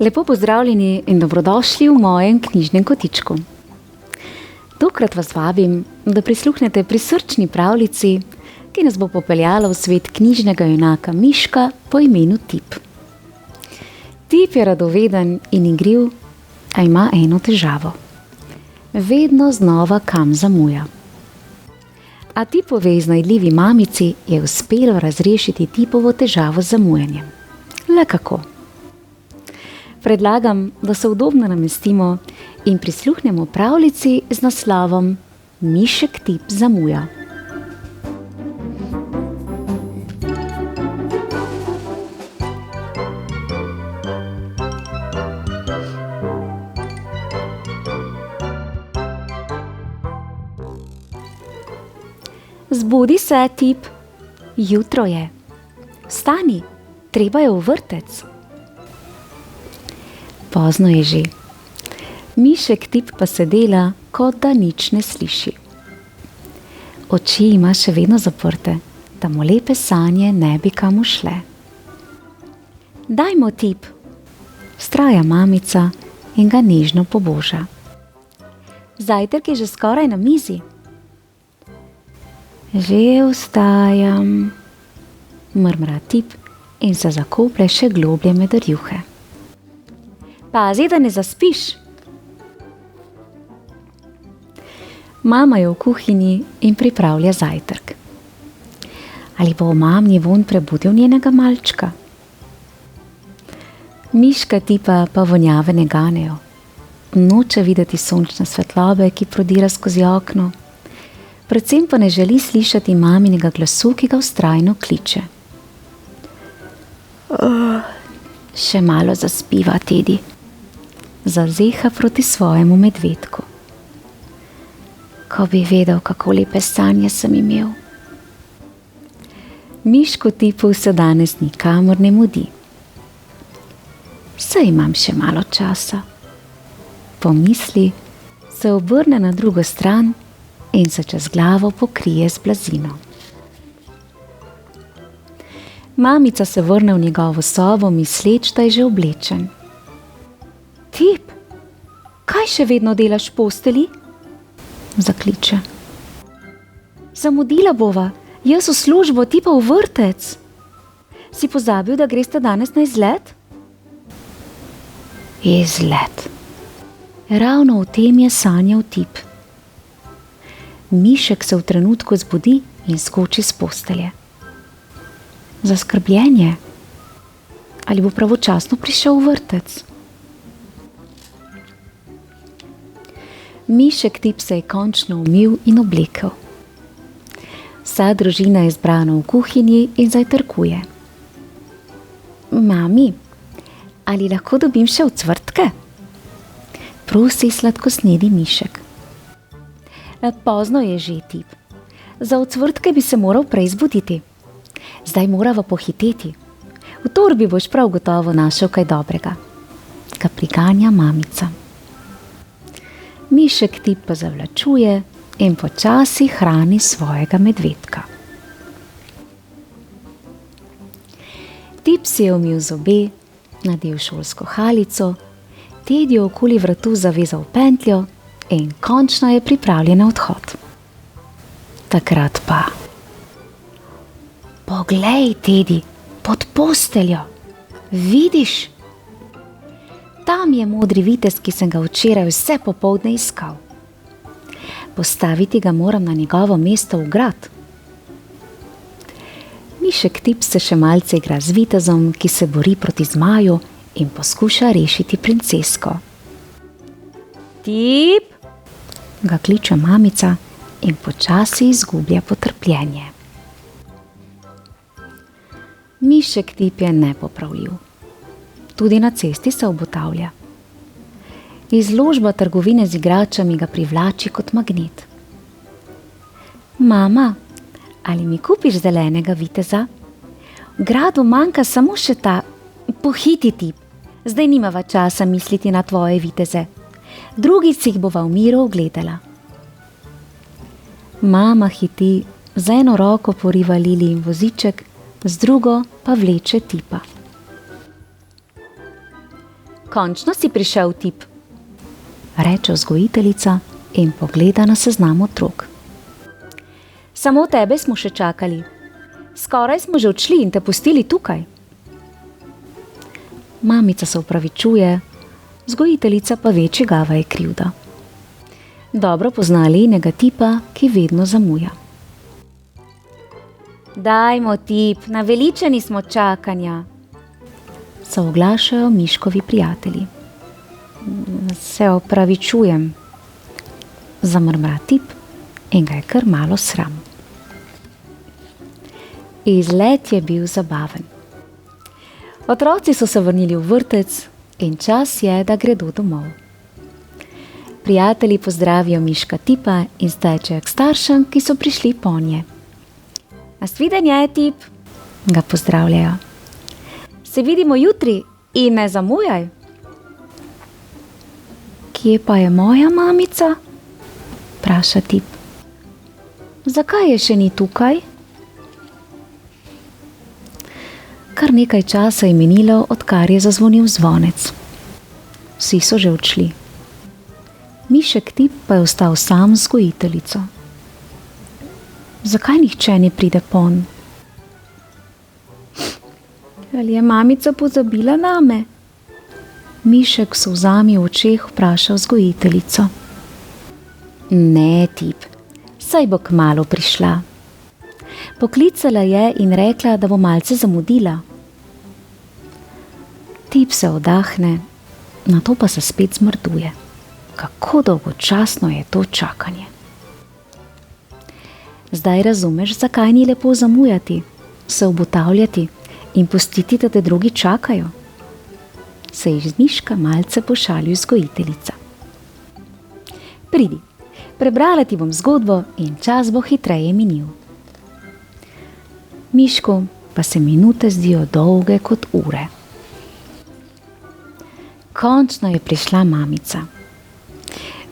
Lepo pozdravljeni in dobrodošli v mojem knjižnem kotičku. Tokrat vas vabim, da prisluhnete prisrčni pravljici, ki nas bo popeljala v svet knjižnega junaka Miška po imenu Tip. Tip je radoveden in igriv, a ima eno težavo. Vedno znova kam zamuja. A Tipovi iznajdljivi mamici je uspelo razrešiti Tipovo težavo z zamujanjem. Le kako? Predlagam, da se udobno namestimo in prisluhnemo pravljici z naslovom Mišek Tip zamuja. Zbudi se, Tip, jutro je. Vstani, treba je v vrtec. Pozno je že. Mišek Tip pa se dela, kot da nič ne sliši. Oči ima še vedno zaprte, da mu lepe sanje ne bi kam ušle. Dajmo, Tip, vztraja mamica in ga nežno poboža. Zajtrk je že skoraj na mizi. Že vstajam, mrmra Tip in se zakoplje še globlje med rjuhe. Pazi, da ne zaspiš. Mama je v kuhinji in pripravlja zajtrk. Ali bo omamni vonj prebudil njenega malčka? Miška Tipa pa vonjave ne ganejo. Noče videti sončne svetlobe, ki prodira skozi okno. Predvsem pa ne želi slišati maminega glasu, ki ga vztrajno kliče. Še malo zaspiva, Tedi. Zazeha proti svojemu medvedku. Ko bi vedel, kako lepe sanje sem imel. Mišku Tipu se danes nikamor ne mudi. Saj imam še malo časa. Pomisli, se obrne na drugo stran in se čez glavo pokrije z blazino. Mamica se vrne v njegovo sobo, misleč, da je že oblečen. Tip, kaj še vedno delaš v posteli? Zakliče. Zamudila bova, jaz v službo, ti pa v vrtec. Si pozabil, da greste danes na izlet? Izlet. Ravno v tem je sanjal Tip. Mišek se v trenutku zbudi in skoči s postelje. Zaskrbljen je. Ali bo pravočasno prišel v vrtec? Mišek Tip se je končno umil in oblekel. Vsa družina je zbrana v kuhinji in zajtrkuje. Mami, ali lahko dobim še ocvrtke? Prosi sladkosnedi Mišek. Pozno je že, Tip. Za ocvrtke bi se moral prej zbuditi. Zdaj morava pohiteti. V torbi boš prav gotovo našel kaj dobrega. Ga priganja mamica. Mišek Tip pa zavlačuje in počasi hrani svojega medvedka. Tip si je umil zobe, nadel šolsko halico, Tedjo okoli vratu zavezal pentljo in končno je pripravljen na odhod. Takrat pa... Poglej, Tedi, pod posteljo. Vidiš? Tam je modri vitez, ki sem ga včeraj vse popoldne iskal. Postaviti ga moram na njegovo mesto v grad. Mišek Tip se še malce igra z vitezom, ki se bori proti zmaju in poskuša rešiti princesko. Tip, ga kliče mamica in počasi izgublja potrpljenje. Mišek Tip je nepopravljiv. Tudi na cesti se obotavlja. Izložba trgovine z igračami ga privlači kot magnet. Mama, ali mi kupiš zelenega viteza? V gradu manjka samo še ta, pohiti tip. Zdaj nimava časa misliti na tvoje viteze. Drugi si jih bova v miru ogledala. Mama hiti, z eno roko poriva Lilijin voziček, z drugo pa vleče tipa. Končno si prišel, tip, reče vzgojiteljica in pogleda na seznam otrok. Samo tebe smo še čakali. Skoraj smo že odšli in te pustili tukaj. Mamica se opravičuje, vzgojiteljica pa ve, čigava je krivda. Dobro pozna lenega tipa, ki vedno zamuja. Dajmo, tip, naveličeni smo čakanja, se oglašajo Miškovi prijatelji. Se opravičujem, zamrmra tip in ga je kar malo sram. Izlet je bil zabaven. Otroci so se vrnili v vrtec in čas je, da gredo domov. Prijatelji pozdravijo Miška tipa in stečejo k staršem, ki so prišli ponje. Nasvidenje, tip, ga pozdravljajo. Se vidimo jutri in ne zamujaj. Kje pa je moja mamica? Vpraša tip. Zakaj je še ni tukaj? Kar nekaj časa je minilo, odkar je zazvonil zvonec. Vsi so že odšli. Mišek tip pa je ostal sam z vzgojiteljico. Zakaj nihče ne pride ponj? Ali je mamica pozabila name? Mišek s solzami v očeh vpraša vzgojiteljico. Ne, tip, saj bo kmalu prišla. Poklicala je in rekla, da bo malce zamudila. Tip se oddahne, nato pa se spet zmrduje. Kako dolgočasno je to čakanje. Zdaj razumeš, zakaj ni lepo zamujati, se obotavljati in pustiti, da te drugi čakajo? Se iz Miška malce pošali vzgojiteljica. Pridi, prebrala ti bom zgodbo in čas bo hitreje minil. Mišku pa se minute zdijo dolge kot ure. Končno je prišla mamica.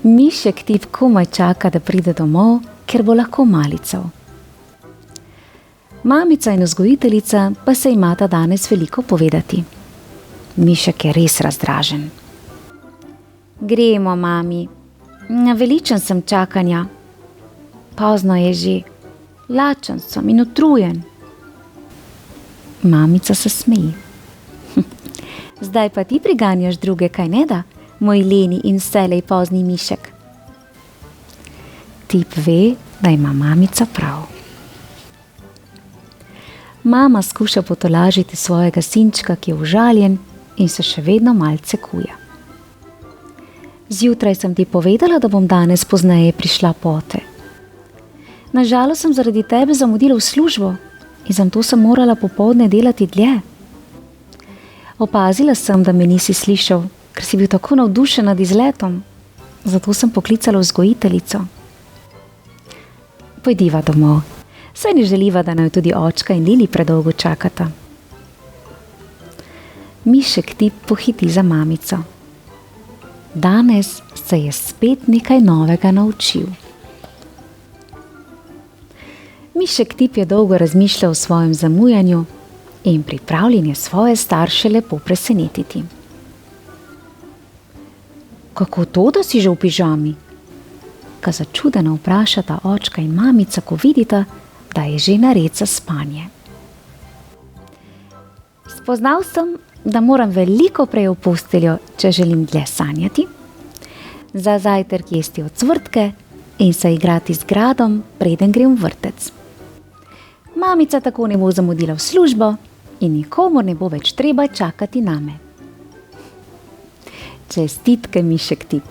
Mišek tip komaj čaka, da pride domov, ker bo lahko malical. Mamica in vzgojiteljica pa se imata danes veliko povedati. Mišek je res razdražen. Gremo, mami. Naveličen sem čakanja. Pozno je že. Lačen sem in utrujen. Mamica se smeji. Zdaj pa ti priganjaš druge, kaj ne da, moj leni in vselej pozni Mišek. Tip ve, da ima mamica prav. Mama skuša potolažiti svojega sinčka, ki je užaljen in se še vedno malce kuja. Zjutraj sem ti povedala, da bom danes pozneje prišla pote. Nažalost sem zaradi tebe zamudila v službo in zato sem morala popoldne delati dlje. Opazila sem, da me nisi slišal, ker si bil tako navdušen nad izletom. Zato sem poklicala vzgojiteljico. Pojdiva domov. Saj ne želiva, da naj tudi očka in Lili predolgo čakata. Mišek tip pohiti za mamico. Danes se je spet nekaj novega naučil. Mišek tip je dolgo razmišljal o svojem zamujanju in pripravljen je svoje starše lepo presenetiti. Kako to, da si že v pižami? Ga začudeno vprašata očka in mamica, ko vidita, da je že nared za spanje. Spoznal sem, da moram veliko prej v posteljo, če želim dlje sanjati, za zajtrk jesti ocvrtke in se igrati z gradom, preden grem v vrtec. Mamica tako ne bo zamudila v službo in nikomur ne bo več treba čakati name. Čestitke, Mišek tip.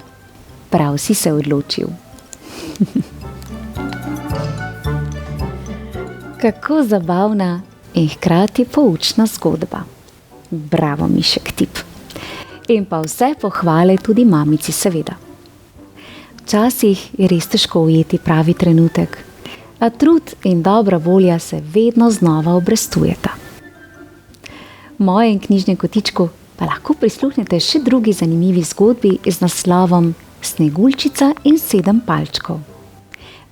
Prav si se odločil. Kako zabavna in hkrati poučna zgodba. Bravo, Mišek tip. In pa vse pohvale tudi mamici, seveda. Včasih je res težko ujeti pravi trenutek, a trud in dobra volja se vedno znova obrestujeta. V mojem knjižnem kotičku pa lahko prisluhnete še drugi zanimivi zgodbi z naslovom Sneguljčica in 7 palčkov.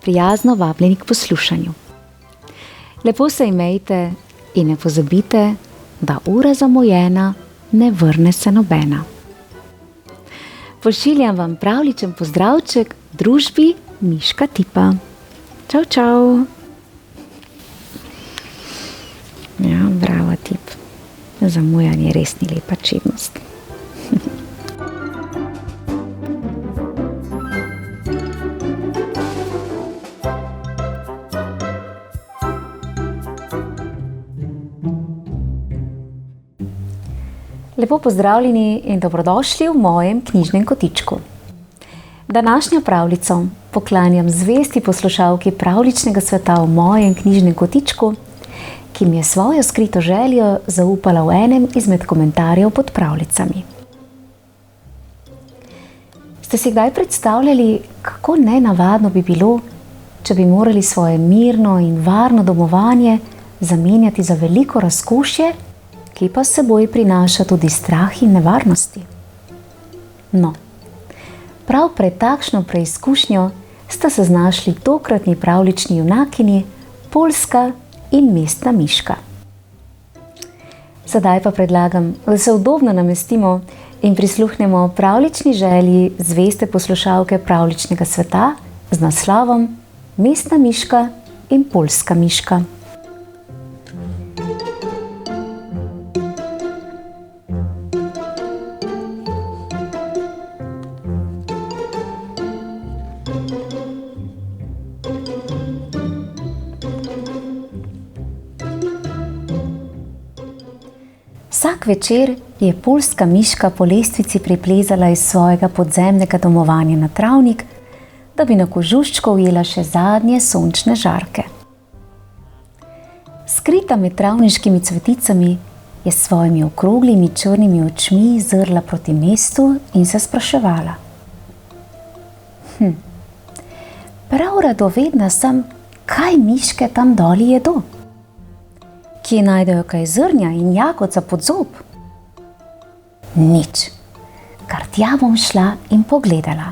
Prijazno vabljeni k poslušanju. Lepo se imejte in ne pozabite, da ura zamujena ne vrne se nobena. Pošiljam vam pravličen pozdravček v družbi Miška Tipa. Čau, čau. Ja, bravo, Tip. Zamujanje res ni lepa čednost. Lepo pozdravljeni in dobrodošli v mojem knjižnem kotičku. Današnjo pravljico poklanjam zvesti poslušalki pravličnega sveta v mojem knjižnem kotičku, ki mi je svojo skrito željo zaupala v enem izmed komentarjev pod pravljicami. Ste si kdaj predstavljali, kako nenavadno bi bilo, če bi morali svoje mirno in varno domovanje zamenjati za veliko razkošje, ki pa s seboj prinaša tudi strah in nevarnosti? No, prav pred takšno preizkušnjo sta se znašli tokratni pravlični junakinji, Poljska in Mestna miška. Sedaj pa predlagam, da se udobno namestimo in prisluhnemo pravlični želji zveste poslušalke pravličnega sveta z naslovom Mestna miška in Poljska miška. Vsak večer je Poljska miška po lestvici priplezala iz svojega podzemnega domovanja na travnik, da bi na kožuščko ujela še zadnje sončne žarke. Skrita med travniškimi cveticami je s svojimi okroglimi črnimi očmi zrla proti mestu in se spraševala. Prav radovedna sem, kaj miške tam doli jedo. Kje najdejo kaj zrnja in jagod za pod zob? Nič, kar tja bom šla in pogledala.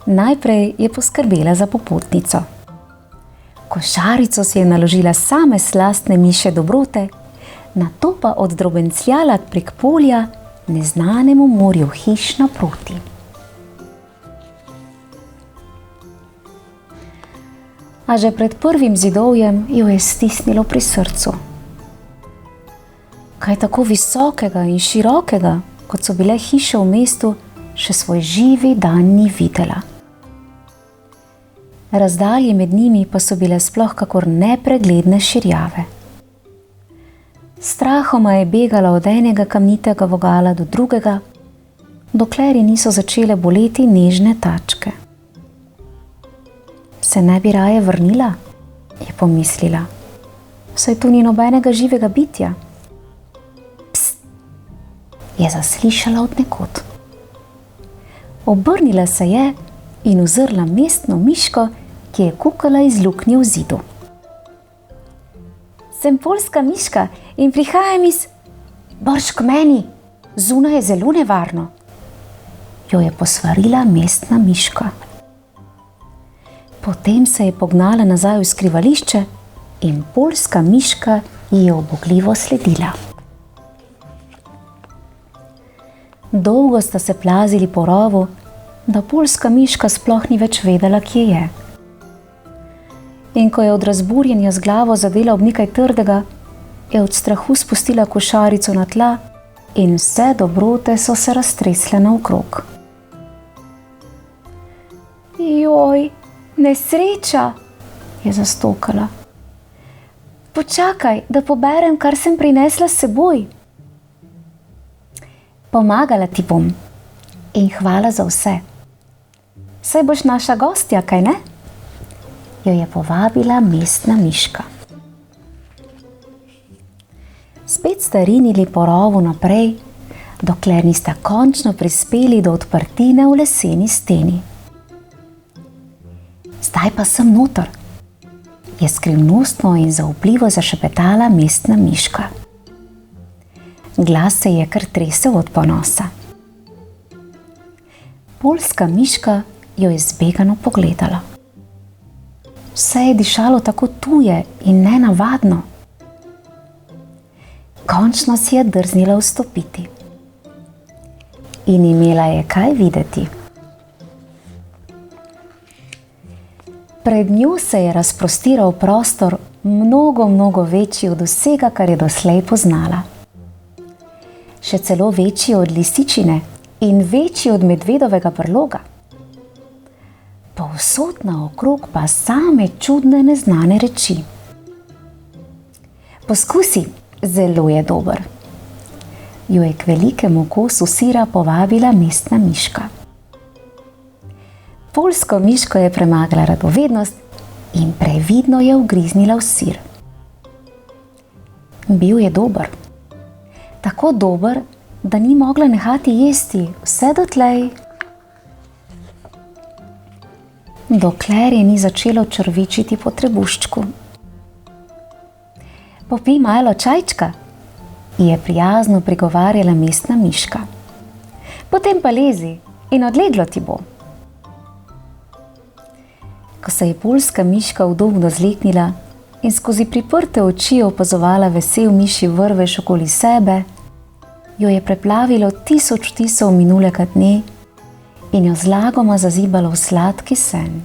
Najprej je poskrbela za popotnico. Košarico si je naložila same slastne mišje dobrote, nato pa oddrobencljala prek polja neznanemu morju hiš naproti. A že pred prvim zidovjem jo je stisnilo pri srcu. Kaj tako visokega in širokega, kot so bile hiše v mestu, še svoj živi dan ni videla. Razdalje med njimi pa so bile sploh kakor nepregledne širjave. Strahoma je begala od enega kamnitega vogala do drugega, dokler ji niso začele boleti nežne tačke. Se ne bi raje vrnila, je pomislila. Saj tu ni nobenega živega bitja. Pst, je zaslišala od nekod. Obrnila se je in uzrla mestno miško, ki je kukala iz luknje v zidu. Sem Poljska miška in prihajam iz... Brž k meni, zunaj je zelo nevarno, jo je posvarila mestna miška. Potem se je pognala nazaj v skrivališče in Poljska miška ji je ubogljivo sledila. Dolgo sta se plazili po rovu, da Poljska miška sploh ni več vedela, kje je. In ko je od razburjenja z glavo zadela ob nekaj trdega, je od strahu spustila košarico na tla in vse dobrote so se raztresle naokrog. Joj, nesreča, je zastokala. Počakaj, da poberem, kar sem prinesla s seboj. Pomagala ti bom in hvala za vse. Saj boš naša gostja, kaj ne? Jo je povabila mestna miška. Spet sta rinili po rovu naprej, dokler nista končno prispeli do odprtine v leseni steni. Zdaj pa sem noter, je skrivnostno in zaupljivo zašepetala mestna miška. Glas se je kar tresel od ponosa. Poljska miška jo je zbegano pogledala. Vse je dišalo tako tuje in nenavadno. Končno si je drznila vstopiti. In imela je kaj videti. Pred njo se je razprostiral prostor mnogo večji od vsega, kar je doslej poznala. Še celo večji od lisičine in večji od medvedovega brloga. Povsod naokrog pa same čudne neznane reči. Poskusi, zelo je dober. Jo je k velikemu kosu sira povabila mestna miška. Poljsko miško je premagala radovednost in previdno je ugriznila v sir. Bil je dober. Tako dober, da ni mogla nehati jesti vse dotlej, dokler je ni začelo črvičiti po trebuščku. Popij malo čajčka, je prijazno prigovarjala mestna miška. Potem pa lezi in odleglo ti bo. Ko se je poljska miška udobno zleknila in skozi priprte oči opazovala vesel mišji vrvež okoli sebe, jo je preplavilo tisoč vtisov minulega dne in jo zlagoma zazibalo v sladki sen.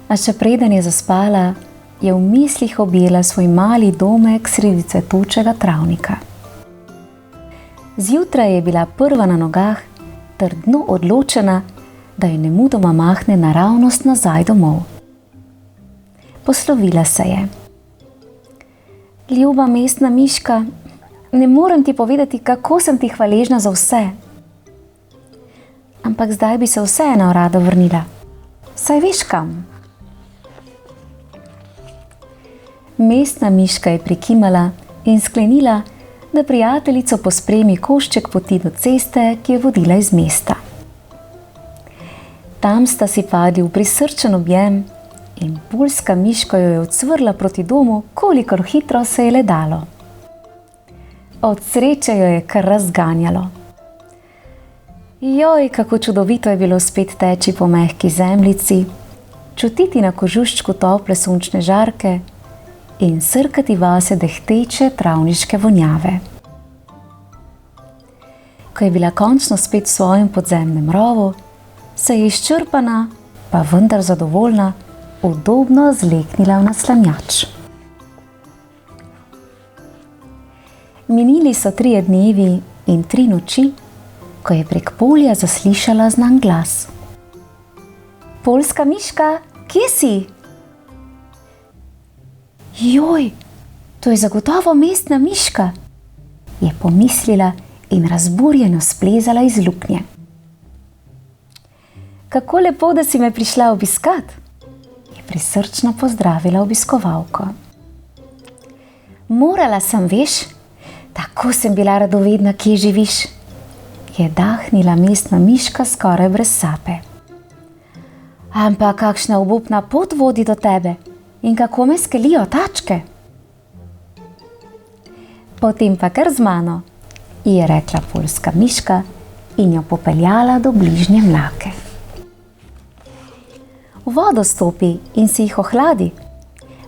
A še preden je zaspala, je v mislih objela svoj mali domek sredi cvetočega travnika. Zjutraj je bila prva na nogah, trdno odločena, da je nemudoma mahne naravnost nazaj domov. Poslovila se je. Ljuba mestna miška, ne morem ti povedati, kako sem ti hvaležna za vse. Ampak zdaj bi se vseeno rada vrnila. Saj veš kam. Mestna miška je prikimala in sklenila, da prijateljico pospremi košček poti do ceste, ki je vodila iz mesta. Tam sta si padli v prisrčen objem in poljska miška jo je odsvrla proti domu, kolikor hitro se je le dalo. Od sreče jo je kar razganjalo. Joj, kako čudovito je bilo spet teči po mehki zemljici, čutiti na kožuščku tople sončne žarke in srkati vase dehteče travniške vonjave. Ko je bila končno spet v svojem podzemnem rovu, se je izčrpana, pa vendar zadovoljna, udobno zleknila v naslanjač. Minili so 3 dnevi in 3 noči, ko je prek polja zaslišala znan glas. Poljska miška, kje si? Joj, to je zagotovo mestna miška, je pomislila in razburjeno splezala iz luknje. Kako lepo, da si me prišla obiskat, je prisrčno pozdravila obiskovalko. Morala sem, veš, tako sem bila radovedna, kje živiš, je dahnila mestna miška skoraj brez sape. Ampak kakšna obupna pot vodi do tebe in kako me skelijo tačke. Potem pa kar z mano, je rekla poljska miška in jo popeljala do bližnje mlake. V vodo stopi in si jih ohladi,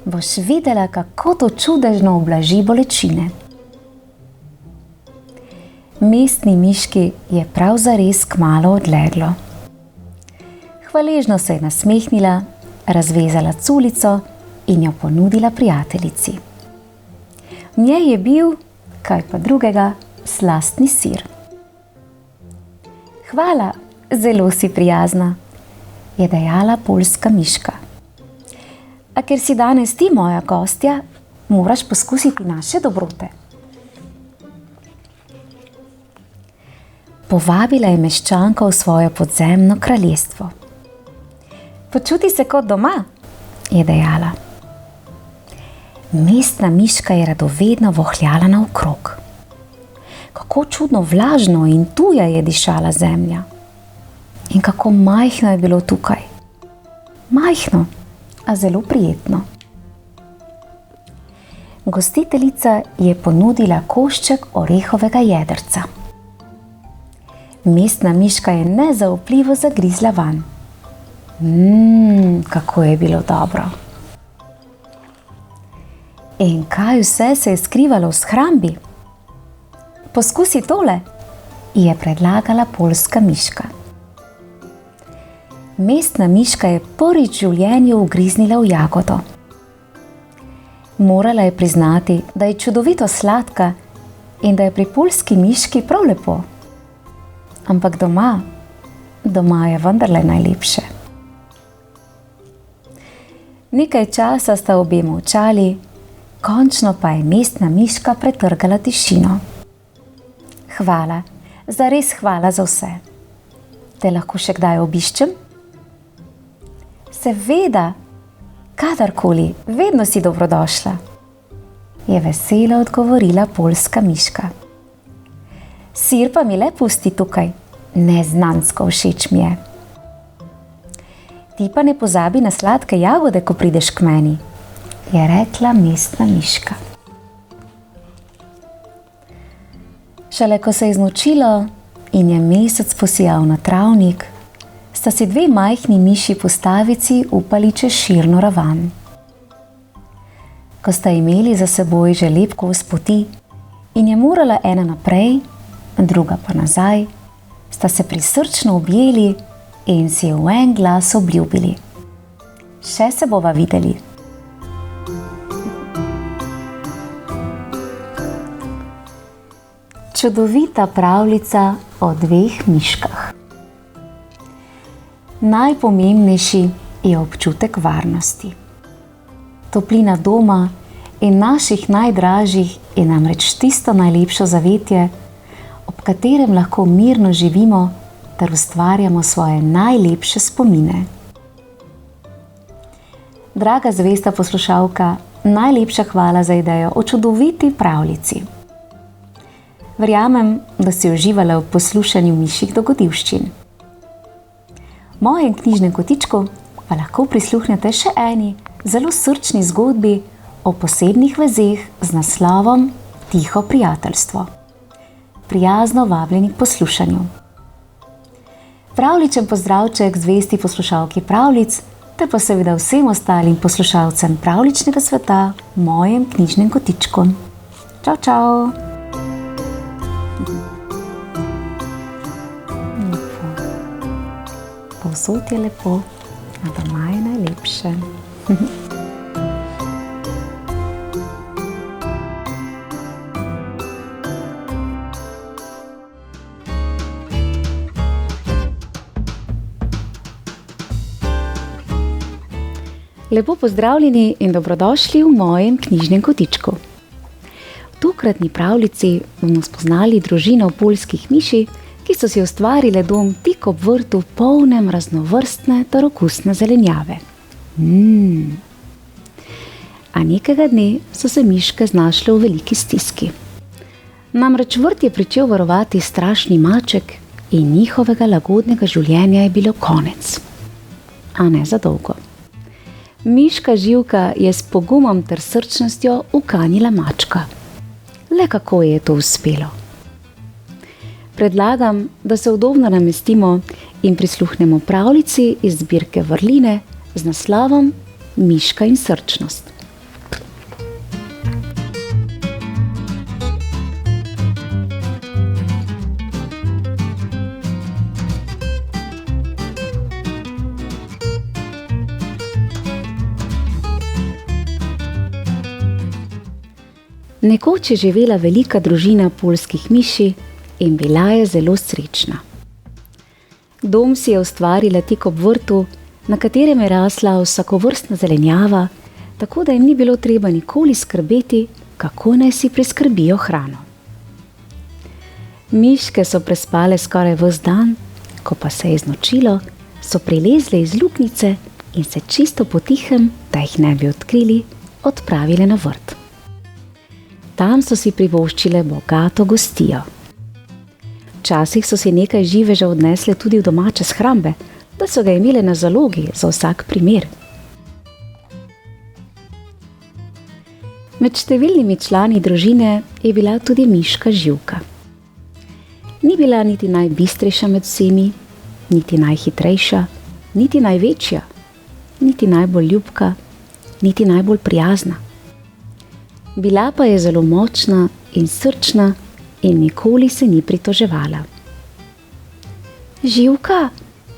boš videla, kako to čudežno ublaži bolečine. Mestni miški je prav zares kmalu odleglo. Hvaležno se je nasmehnila, razvezala culico in jo ponudila prijateljici. V njej je bil, kaj pa drugega, slastni sir. Hvala, zelo si prijazna, je dejala poljska miška. A ker si danes ti moja gostja, moraš poskusiti naše dobrote. Povabila je meščanko v svoje podzemno kraljestvo. Počuti se kot doma, je dejala. Mestna miška je radovedno vohljala naokrog. Kako čudno vlažno in tuja je dišala zemlja. In kako majhno je bilo tukaj. Majhno, a zelo prijetno. Gostiteljica je ponudila košček orehovega jedrca. Mestna miška je nezaupljivo zagrizla vanj. Kako je bilo dobro. In kaj vse se je skrivalo v shrambi? Poskusi tole, je predlagala poljska miška. Mestna miška je prvič v življenju ugriznila v jagodo. Morala je priznati, da je čudovito sladka in da je pri poljski miški prav lepo. Ampak doma je vendarle najlepše. Nekaj časa sta obe molčali, končno pa je mestna miška pretrgala tišino. Hvala, zares hvala za vse. Te lahko še kdaj obiščem? Seveda, kadarkoli, vedno si dobrodošla, je veselo odgovorila poljska miška. Sir pa mi le pusti tukaj, neznansko všeč mi je. Ti pa ne pozabi na sladke jagode, ko prideš k meni, je rekla mestna miška. Šele ko se je znočilo in je mesec posijal na travnik, sta si dve majhni miši postavici upali čez širno ravan. Ko sta imeli za seboj že lep kos poti in je morala ena naprej, druga pa nazaj, sta se prisrčno objeli in si v en glas obljubili. Še se bova videli. Čudovita pravljica o dveh miškah. Najpomembnejši je občutek varnosti. Toplina doma in naših najdražjih je namreč tisto najlepše zavetje, ob katerem lahko mirno živimo ter ustvarjamo svoje najlepše spomine. Draga zvesta poslušalka, najlepša hvala za idejo o čudoviti pravljici. Verjamem, da si uživala v poslušanju mišjih dogodivščin. V mojem knjižnem kotičku pa lahko prisluhnete še eni zelo srčni zgodbi o posebnih vezeh z naslovom Tiho prijateljstvo. Prijazno vabljeni k poslušanju. Pravličen pozdravček zvesti poslušalki pravljic ter pa seveda vsem ostalim poslušalcem pravličnega sveta v mojem knjižnem kotičku. Čau, čau! Povsod je lepo, a doma je najlepše. Lepo pozdravljeni in dobrodošli v mojem knjižnem kotičku. V tokratni pravljici bomo spoznali družino poljskih miši, ki so si ustvarile dom tik ob vrtu polnem raznovrstne ter okusne zelenjave. A nekega dne so se miške znašle v veliki stiski. Namreč vrt je pričel varovati strašni maček in njihovega lagodnega življenja je bilo konec. A ne za dolgo. Miška Živka je s pogumom ter srčnostjo ukanila mačka. Le kako je to uspelo? Predlagam, da se udobno namestimo in prisluhnemo pravljici iz zbirke Vrline z naslovom Miška in srčnost. Nekoč je živela velika družina poljskih miši in bila je zelo srečna. Dom si je ustvarila tik ob vrtu, na katerem je rasla vsakovrstna zelenjava, tako da jim ni bilo treba nikoli skrbeti, kako naj si priskrbijo hrano. Miške so prespale skoraj ves dan, ko pa se je znočilo, so prilezle iz luknjice in se čisto potihem, da jih ne bi odkrili, odpravile na vrt. Tam so si privoščile bogato gostijo. Včasih so si nekaj živeža odnesle tudi v domače shrambe, da so ga imele na zalogi za vsak primer. Med številnimi člani družine je bila tudi miška Živka. Ni bila niti najbistrejša med vsemi, niti najhitrejša, niti največja, niti najbolj ljubka, niti najbolj prijazna. Bila pa je zelo močna in srčna in nikoli se ni pritoževala. Živka,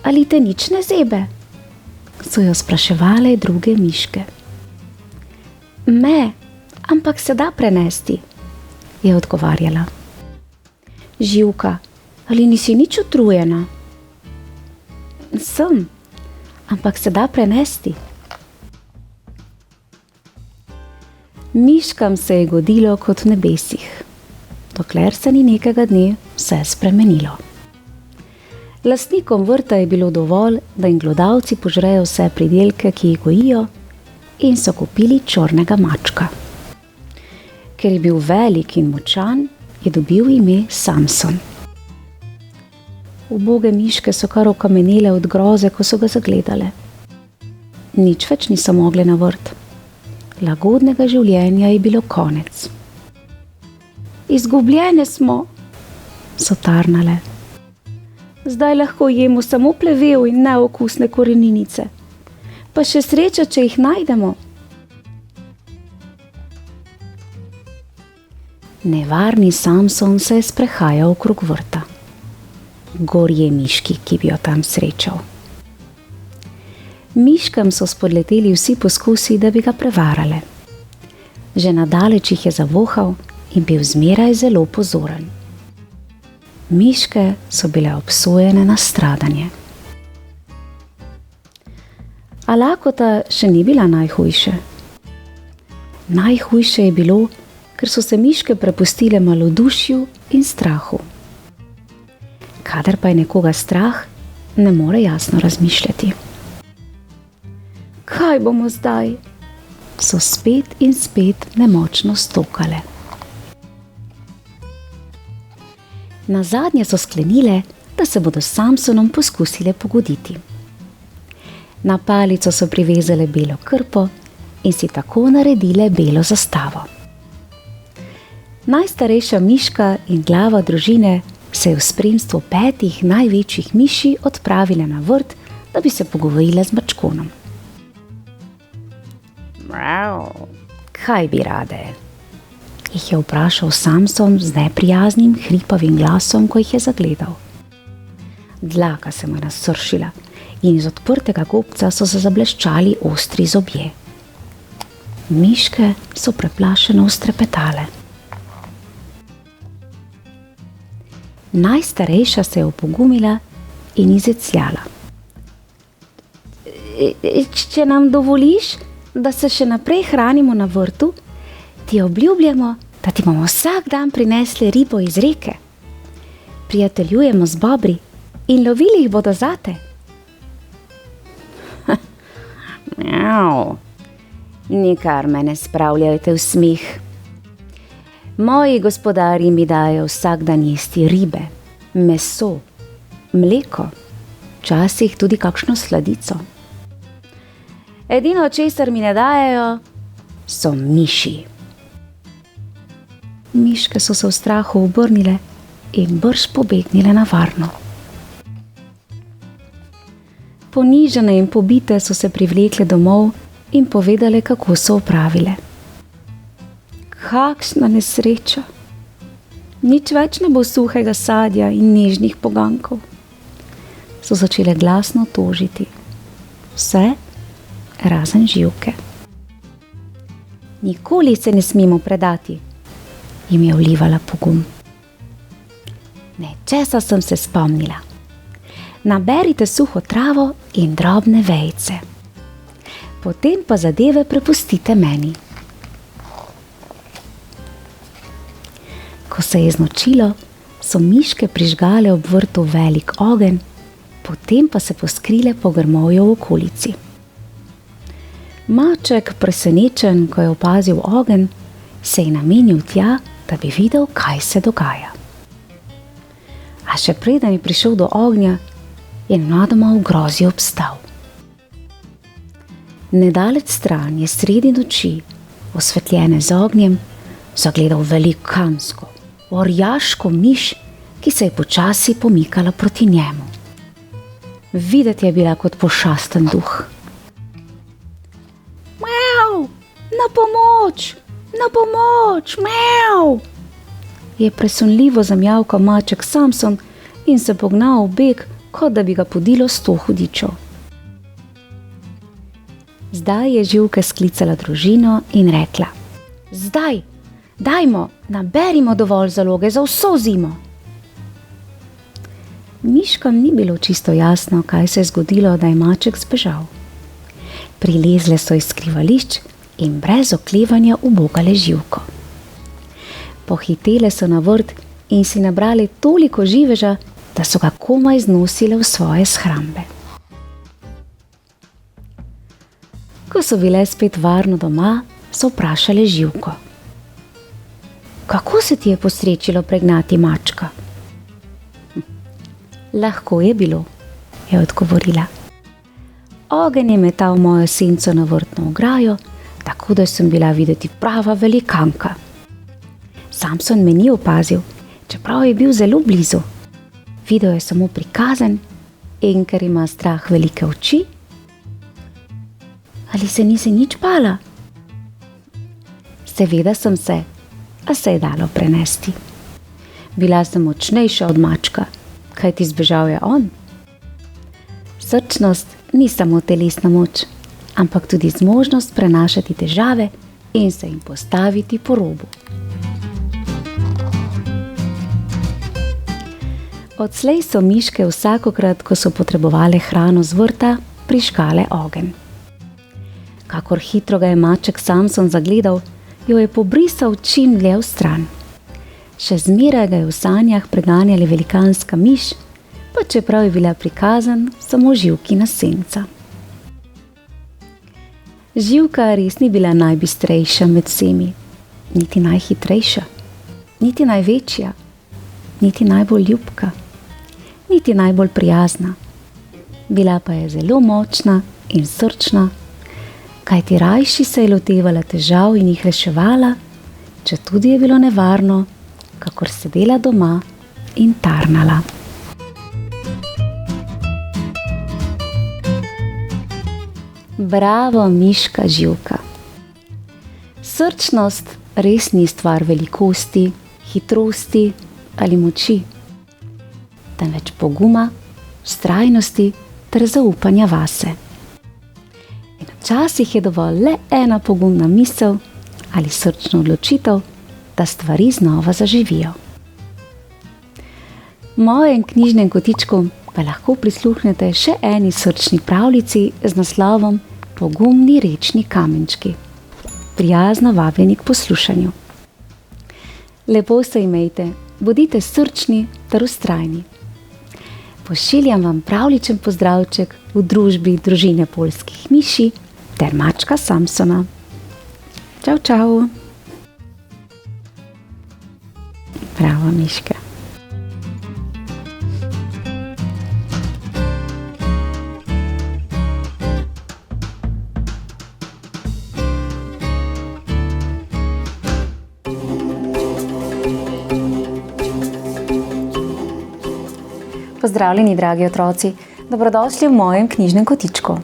ali te nič ne zebe? So jo spraševale druge miške. Me, ampak se da prenesti, je odgovarjala. Živka, ali nisi nič utrujena? Sem, ampak se da prenesti. Miškam se je godilo kot v nebesih, dokler se ni nekega dne vse spremenilo. Lastnikom vrta je bilo dovolj, da jim glodavci požrejo vse pridelke, ki jih gojijo, in so kupili črnega mačka. Ker je bil velik in močan, je dobil ime Samson. Uboge miške so kar okamenele od groze, ko so ga zagledale. Nič več niso mogle na vrt. Lagodnega življenja je bilo konec. Izgubljene smo, so tarnale. Zdaj lahko jemo samo plevel in neokusne koreninice. Pa še sreča, če jih najdemo. Nevarni Samson se je sprehajal okrog vrta. Gorje miški, ki bi jo tam srečal. Miškam so spodleteli vsi poskusi, da bi ga prevarale. Že nadaleč jih je zavohal in bil zmeraj zelo pozoren. Miške so bile obsojene na stradanje. A lakota še ni bila najhujše. Najhujše je bilo, ker so se miške prepustile malodušju in strahu. Kadar pa je nekoga strah, ne more jasno razmišljati. Kaj bomo zdaj? So spet in spet nemočno stokale. Nazadnje so sklenile, da se bodo s Samsonom poskusile pogoditi. Na palico so privezale belo krpo in si tako naredile belo zastavo. Najstarejša miška in glava družine se je v spremstvu 5 največjih miši odpravila na vrt, da bi se pogovorila z mačkonom. Mrav, kaj bi rade? Jih je vprašal Samson z neprijaznim, hripavim glasom, ko jih je zagledal. Dlaka se mu je nasršila in iz odprtega gobca so se zableščali ostri zobje. Miške so preplašeno ustrepetale. Najstarejša se je opogumila in izjecljala. Če nam dovoliš, da se še naprej hranimo na vrtu, ti obljubljamo, da ti bomo vsak dan prinesli ribo iz reke. Prijateljujemo z bobri in lovili jih bodo zate. Mjav, nikar me ne spravljajte v smeh. Moji gospodarji mi dajo vsak dan jesti ribe, meso, mleko, včasih tudi kakšno sladico. Edino, česar mi ne dajejo, so miši. Miške so se v strahu obrnile in brž pobegnile na varno. Ponižene in pobite so se privlekle domov in povedale, kako so opravile. Kakšna nesreča! Nič več ne bo suhega sadja in nežnih pogankov. So začele glasno tožiti. Vse razen Živke. Nikoli se ne smemo predati, jim je vlivala pogum. Nečesa sem se spomnila. Naberite suho travo in drobne vejice. Potem pa zadeve prepustite meni. Ko se je znočilo, so miške prižgale ob vrtu velik ogenj, potem pa se poskrile po grmovju v okolici. Maček, presenečen, ko je opazil ogenj, se je namenil tja, da bi videl, kaj se dogaja. A še preden je prišel do ognja, je nenadoma v grozi obstal. Nedaleč stran je sredi noči, osvetljene z ognjem, zagledal velikansko, orjaško miš, ki se je počasi pomikala proti njemu. Videti je bila kot pošasten duh. Mjav, na pomoč, mjav! Je presunljivo zamjavkal maček Samson in se pognal v beg, kot da bi ga podilo 100 hudičev. Zdaj je Živka sklicala družino in rekla: Zdaj, dajmo, naberimo dovolj zaloge za vso zimo. Miškam ni bilo čisto jasno, kaj se je zgodilo, da je maček zbežal. Prilezle so iz skrivališč in brez oklevanja ubogale Živko. Pohitele so na vrt in si nabrale toliko živeža, da so ga komaj znosile v svoje shrambe. Ko so bile spet varno doma, so vprašale Živko: Kako se ti je posrečilo pregnati mačka? Lahko je bilo, je odgovorila. Ogenj je metal mojo senco na vrtno ograjo, tako da sem bila videti prava velikanka. Samson me ni opazil, čeprav je bil zelo blizu. Videl je samo prikazen in ker ima strah velike oči. Ali se nisi nič bala? Seveda sem se, a se je dalo prenesti. Bila sem močnejša od mačka, kajti zbežal je on. Srčnost ni samo telesna moč, ampak tudi zmožnost prenašati težave in se jim postaviti po robu. Odslej so miške vsakokrat, ko so potrebovale hrano z vrta, prižgale ogenj. Kakor hitro ga je maček Samson zagledal, jo je pobrisal čim dlje v stran. Še zmeraj ga je v sanjah preganjala velikanska miš, pa čeprav je bila prikazan samo Živkina senca. Živka res ni bila najbistrejša med vsemi, niti najhitrejša, niti največja, niti najbolj ljubka, niti najbolj prijazna. Bila pa je zelo močna in srčna, kajti rajši se je lotevala težav in jih reševala, četudi je bilo nevarno, kakor sedela doma in tarnala. Bravo, miška Živka! Srčnost res ni stvar velikosti, hitrosti ali moči, temveč poguma, vztrajnosti ter zaupanja vase. In včasih je dovolj le ena pogumna misel ali srčna odločitev, da stvari znova zaživijo. V mojem knjižnem kotičku pa lahko prisluhnete še eni srčni pravljici z naslovom Pogumni rečni kamenčki. Prijazno vabljeni k poslušanju. Lepo se imejte, bodite srčni ter vztrajni. Pošiljam vam pravličen pozdravček v družbi družine poljskih miši ter mačka Samsona. Čau, čau! Bravo, miška! Pozdravljeni, dragi otroci, dobrodošli v mojem knjižnem kotičku.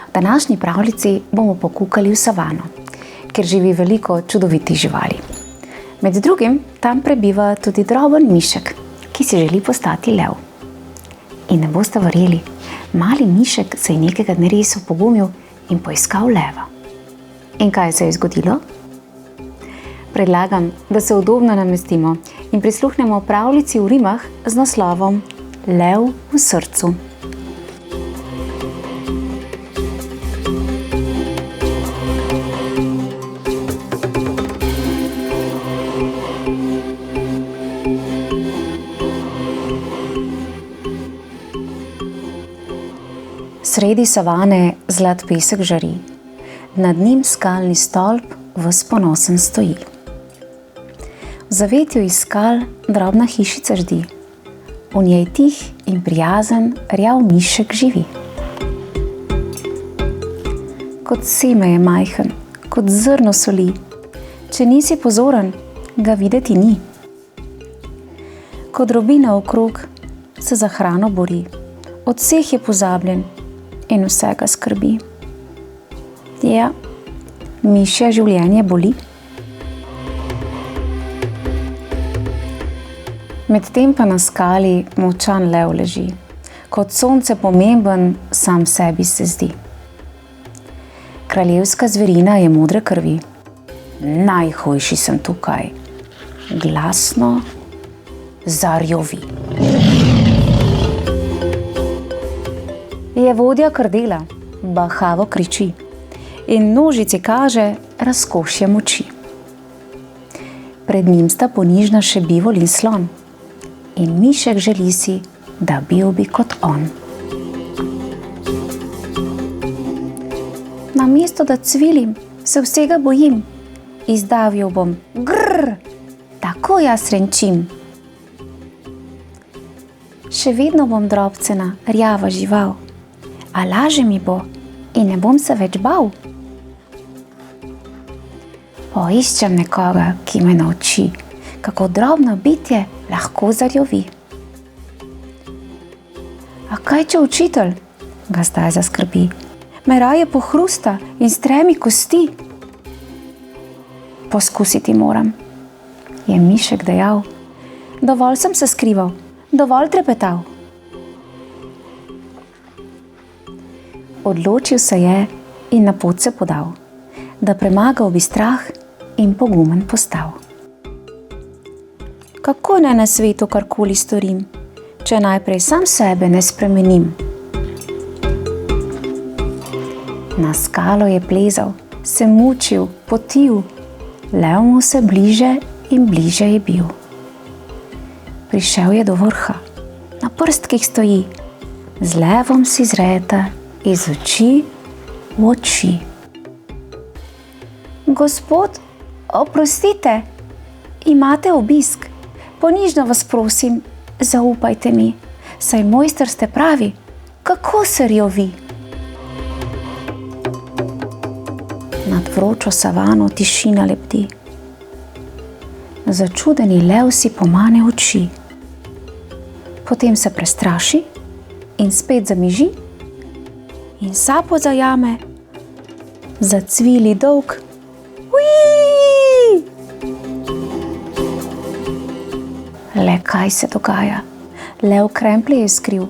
V današnji pravljici bomo pokukali v savano, kjer živi veliko čudovitih živali. Med drugim tam prebiva tudi droben mišek, ki si želi postati lev. In ne boste verjeli, mali mišek se je nekega dne res opogumil in poiskal leva. In kaj se je zgodilo? Predlagam, da se udobno namestimo in prisluhnemo pravljici v rimah z naslovom Lev v srcu. Sredi savane zlat pesek žari, nad njim skalni stolp ves ponosen stoji. V zavetju iz skal drobna hišica ždi, V njej tih in prijazen rjav mišek živi. Kot seme je majhen, kot zrno soli. Če nisi pozoren, ga videti ni. Ko drobina okrog se za hrano bori, od vseh je pozabljen in vsega skrbi. Ja, mišje življenje boli. Medtem pa na skali močan lev leži, kot sonce pomemben sam sebi se zdi. Kraljevska zverina je modre krvi. Najhujši sem tukaj. Glasno zarjovi. Je vodja krdela, bahavo kriči in nožici kaže razkošje moči. Pred njim sta ponižna še bivol in slon in mišek želi si, da bil bi kot on. Namesto da cvilim, se vsega bojim. Izdavil bom grrr, tako jaz renčim. Še vedno bom drobcena, rjava žival, a laže mi bo in ne bom se več bal. Poiščem nekoga, ki me nauči, kako drobno bitje lahko zarjovi. A kaj če učitelj, ga zdaj zaskrbi, me raje pohrusta in stremi kosti? Poskusiti moram, je mišek dejal. Dovolj sem se skrival, dovolj trepetal. Odločil se je in na pot se podal, da premagal bi strah in pogumen postal. Kako naj na svetu karkoli storim, če najprej sam sebe ne spremenim? Na skalo je plezal, se mučil, potil, lev mu se bliže in bliže je bil. Prišel je do vrha, na prstkih stoji, z levom si zreta iz oči v oči. Gospod, oprostite, imate obisk, ponižno vas prosim, zaupajte mi, saj mojster ste pravi, kako se rjovi. Nad vročo savano tišina lebdi. Začudeni lev si pomane oči. Potem se prestraši in spet zamiži in sapo zajame, zacvili dolg. Uiii! Le kaj se dogaja? Lev kremplje je skril,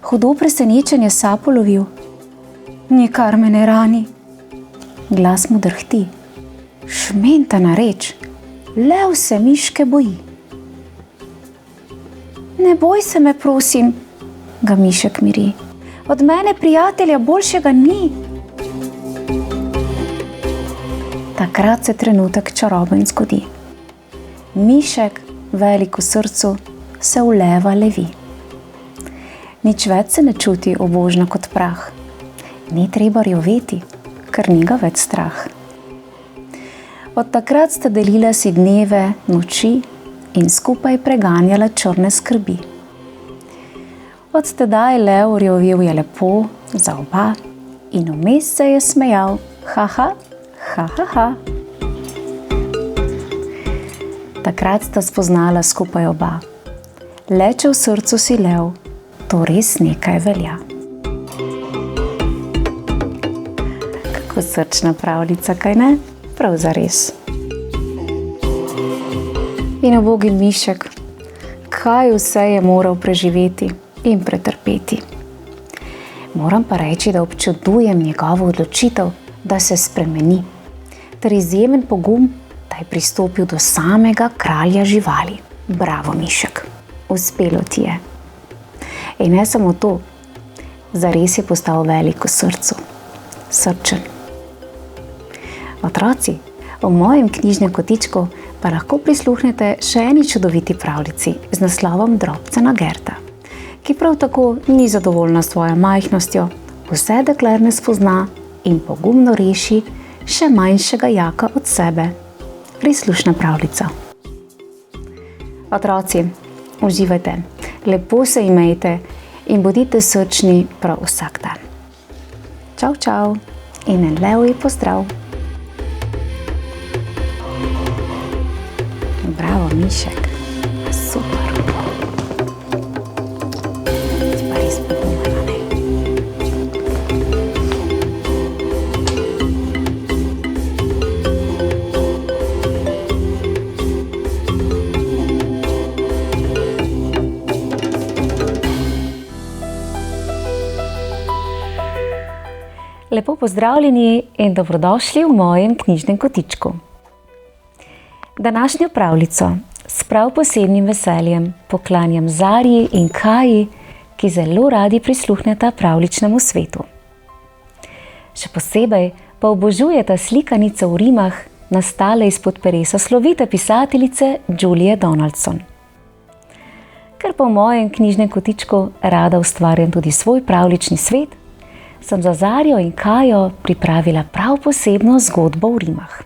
hudo presenečenje sapo lovil. Nikar me ne rani. Glas mu drhti, šmentana reč, lev se miške boji. Ne boj se me, prosim, ga mišek miri, od mene prijatelja boljšega ni. Takrat se trenutek čaroben zgodi. Mišek, velik v srcu, se v leva levi. Nič več se ne čuti obožno kot prah. Ni treba rjoveti, ker ni ga več strah. Od takrat sta delila si dneve, noči in skupaj preganjala črne skrbi. Od tedaj lev rjovel je lepo za oba in vmes se je smejal, ha. Takrat sta spoznala skupaj oba. Le če v srcu si lev, to res nekaj velja. Kako srčna pravljica, kaj ne? Prav zares. In ubogi mišek, kaj vse je moral preživeti in pretrpeti. Moram pa reči, da občudujem njegovo odločitev, da se spremeni, ter izjemen pogum, da je pristopil do samega kralja živali. Bravo, mišek, uspelo ti je. In ne samo to, zares je postal velik v srcu, srčen. Otroci, v mojem knjižnem kotičku pa lahko prisluhnete še eni čudoviti pravljici z naslovom Drobcena Gerta, ki prav tako ni zadovoljna s svojo majhnostjo, vse dokler ne spozna in pogumno reši še manjšega jaka od sebe. Prislušna pravljica. Otroci, uživajte, lepo se imejte in bodite srčni prav vsak dan. Čau, čau in en levji pozdrav. Bravo, mišek. Super. Ti pa res popomena, ne? Lepo pozdravljeni in dobrodošli v mojem knjižnem kotičku. Današnjo pravljico s prav posebnim veseljem poklanjam Zarji in Kaji, ki zelo radi prisluhneta pravljičnemu svetu. Še posebej pa obožujeta slikanice v rimah, nastale izpod peresa slovite pisateljice Julie Donaldson. Ker pa v mojem knjižnem kotičku rada ustvarjam tudi svoj pravljični svet, sem za Zarjo in Kajo pripravila prav posebno zgodbo v rimah.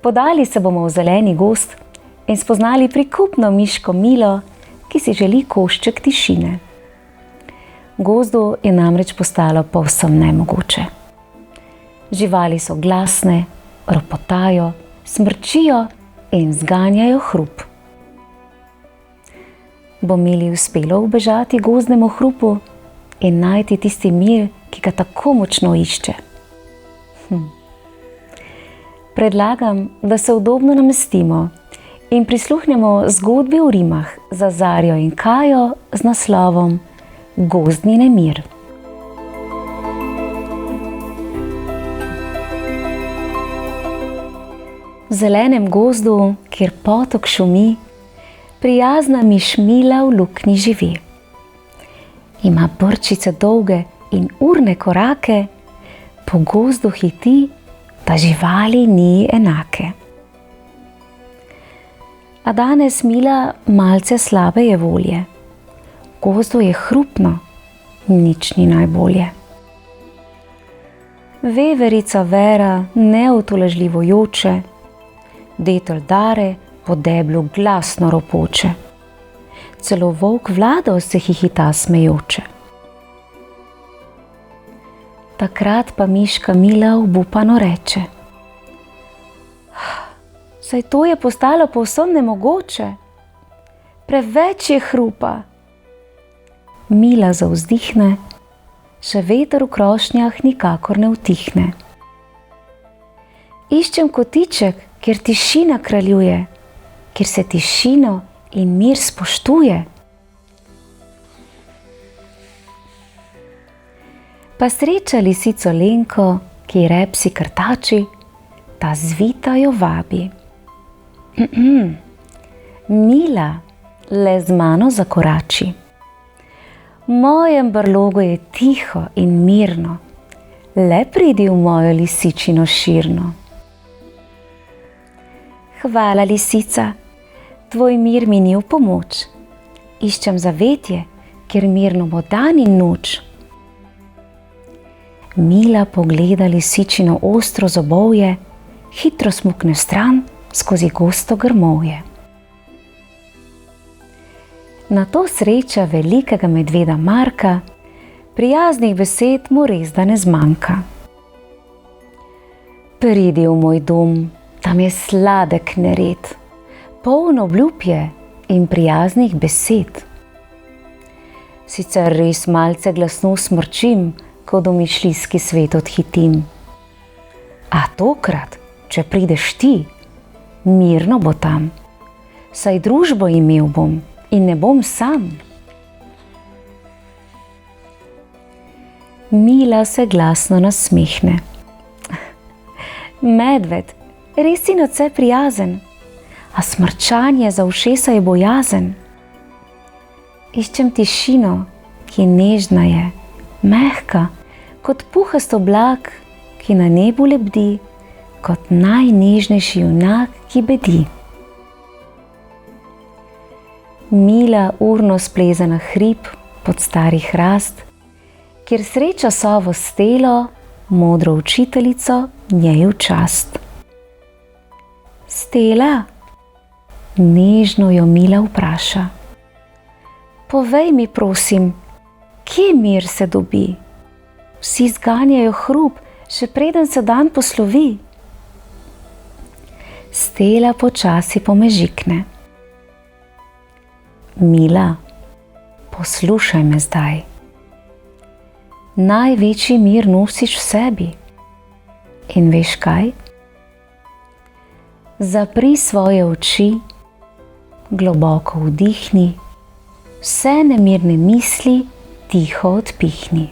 Podali se bomo v zeleni gozd in spoznali prikupno miško Milo, ki si želi košček tišine. Gozdu je namreč postalo povsem nemogoče. Živali so glasne, ropotajo, smrčijo in zganjajo hrup. Bo Mili uspelo ubežati gozdnemu hrupu in najti tisti mir, ki ga tako močno išče? Predlagam, da se udobno namestimo in prisluhnemo zgodbi v rimah za Zarjo in Kajo z naslovom Gozdni nemir. V zelenem gozdu, kjer potok šumi, prijazna miš Mila v luknji živi. Ima brčice dolge in urne korake, po gozdu hiti, da živali ni enake. A danes Mila malce slabe je volje. Gozdu je hrupno, nič ni najbolje. Veverica Vera neutolažljivo joče, detel Dare po deblu glasno ropoče. Celo volk Vlado se hihita smejoče. Takrat pa miška Mila obupano reče: saj to je postalo povsem nemogoče. Preveč je hrupa. Mila zavzdihne, še veter v krošnjah nikakor ne utihne. Iščem kotiček, kjer tišina kraljuje, kjer se tišino in mir spoštuje. Pa sreča lisico Lenko, ki rep si krtači, ta zvita jo vabi. Mila, le z mano zakorači. V mojem brlogu je tiho in mirno, le pridi v mojo lisičino širno. Hvala, lisica, tvoj mir mi ni v pomoč. Iščem zavetje, kjer mirno bo dan in noč. Mila pogleda lisičino ostro zobovje, hitro smukne stran skozi gosto grmovje. Nato sreča velikega medveda Marka, prijaznih besed mu resda ne zmanjka. Pridi v moj dom, tam je sladek nered, poln obljub je in prijaznih besed. Sicer res malce glasno smrčim, ko domišljijski svet odhitim. A tokrat, če prideš ti, mirno bo tam, saj družbo imel bom in ne bom sam. Mila se glasno nasmehne. Medved, res si nadvse prijazen, a smrčanje za ušesa je bojazen. Iščem tišino, ki nežna je, mehka, kot puhast oblak, ki na nebu lebdi, kot najnežnejši junak, ki bedi. Mila urno spleza na hrib pod stari hrast, kjer sreča sovo Stelo, modro učiteljico, njej v čast. Stela, nežno jo Mila vpraša, povej mi, prosim, kje mir se dobi? Vsi zganjajo hrup, še preden se dan poslovi. Stela počasi pomežikne. Mila, poslušaj me zdaj. Največji mir nosiš v sebi. In veš kaj? Zapri svoje oči, globoko vdihni, vse nemirne misli tiho odpihni.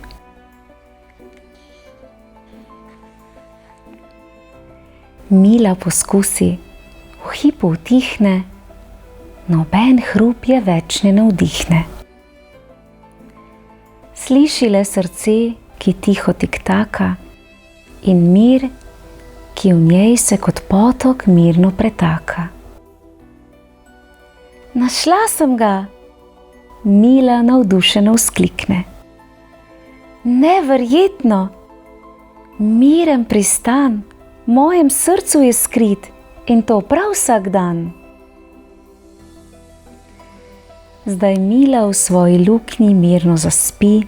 Mila poskusi, v hipu utihne, noben hrup je več ne navdihne. Sliši le srce, ki tiho tiktaka, in mir, ki v njej se kot potok mirno pretaka. Našla sem ga! Mila navdušeno vzklikne. Neverjetno! Miren pristan v mojem srcu je skrit in to prav vsak dan. Zdaj Mila v svoji luknji mirno zaspi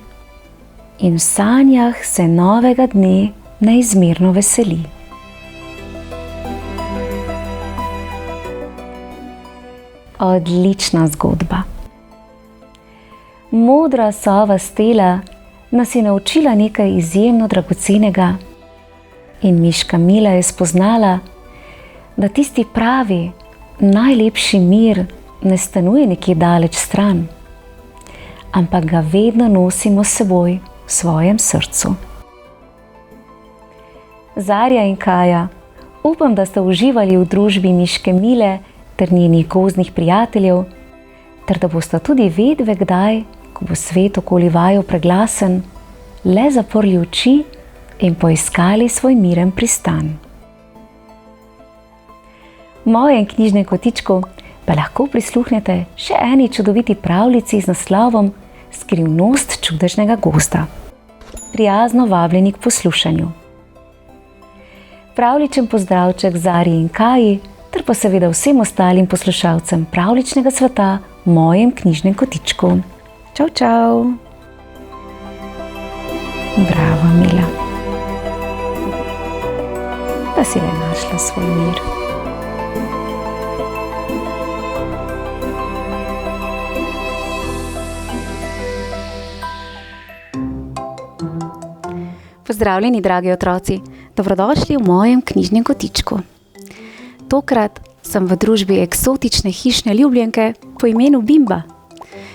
in v sanjah se novega dne neizmerno veseli. Odlična zgodba. Modra sova Stela nas je naučila nekaj izjemno dragocenega in miška Mila je spoznala, da tisti pravi, najlepši mir ne stanuje nekje daleč stran, ampak ga vedno nosimo s seboj v svojem srcu. Zarja in Kaja, upam, da ste uživali v družbi miške Mile ter njenih gozdnih prijateljev, ter da boste tudi vedve kdaj, ko bo svet okoli vaju preglasen, le zaprli oči in poiskali svoj miren pristan. V mojem knjižnem kotičku pa lahko prisluhnete še eni čudoviti pravljici z naslovom Skrivnost čudežnega gozda. Prijazno vabljeni k poslušanju. Pravličen pozdravček Zarji in Kaji, ter pa seveda vsem ostalim poslušalcem pravličnega sveta v mojem knjižnem kotičku. Čau, čau! Bravo, Mila! Da si le našla svoj mir. Pozdravljeni, dragi otroci! Dobrodošli v mojem knjižnem kotičku. Tokrat sem v družbi eksotične hišne ljubljenke po imenu Bimba,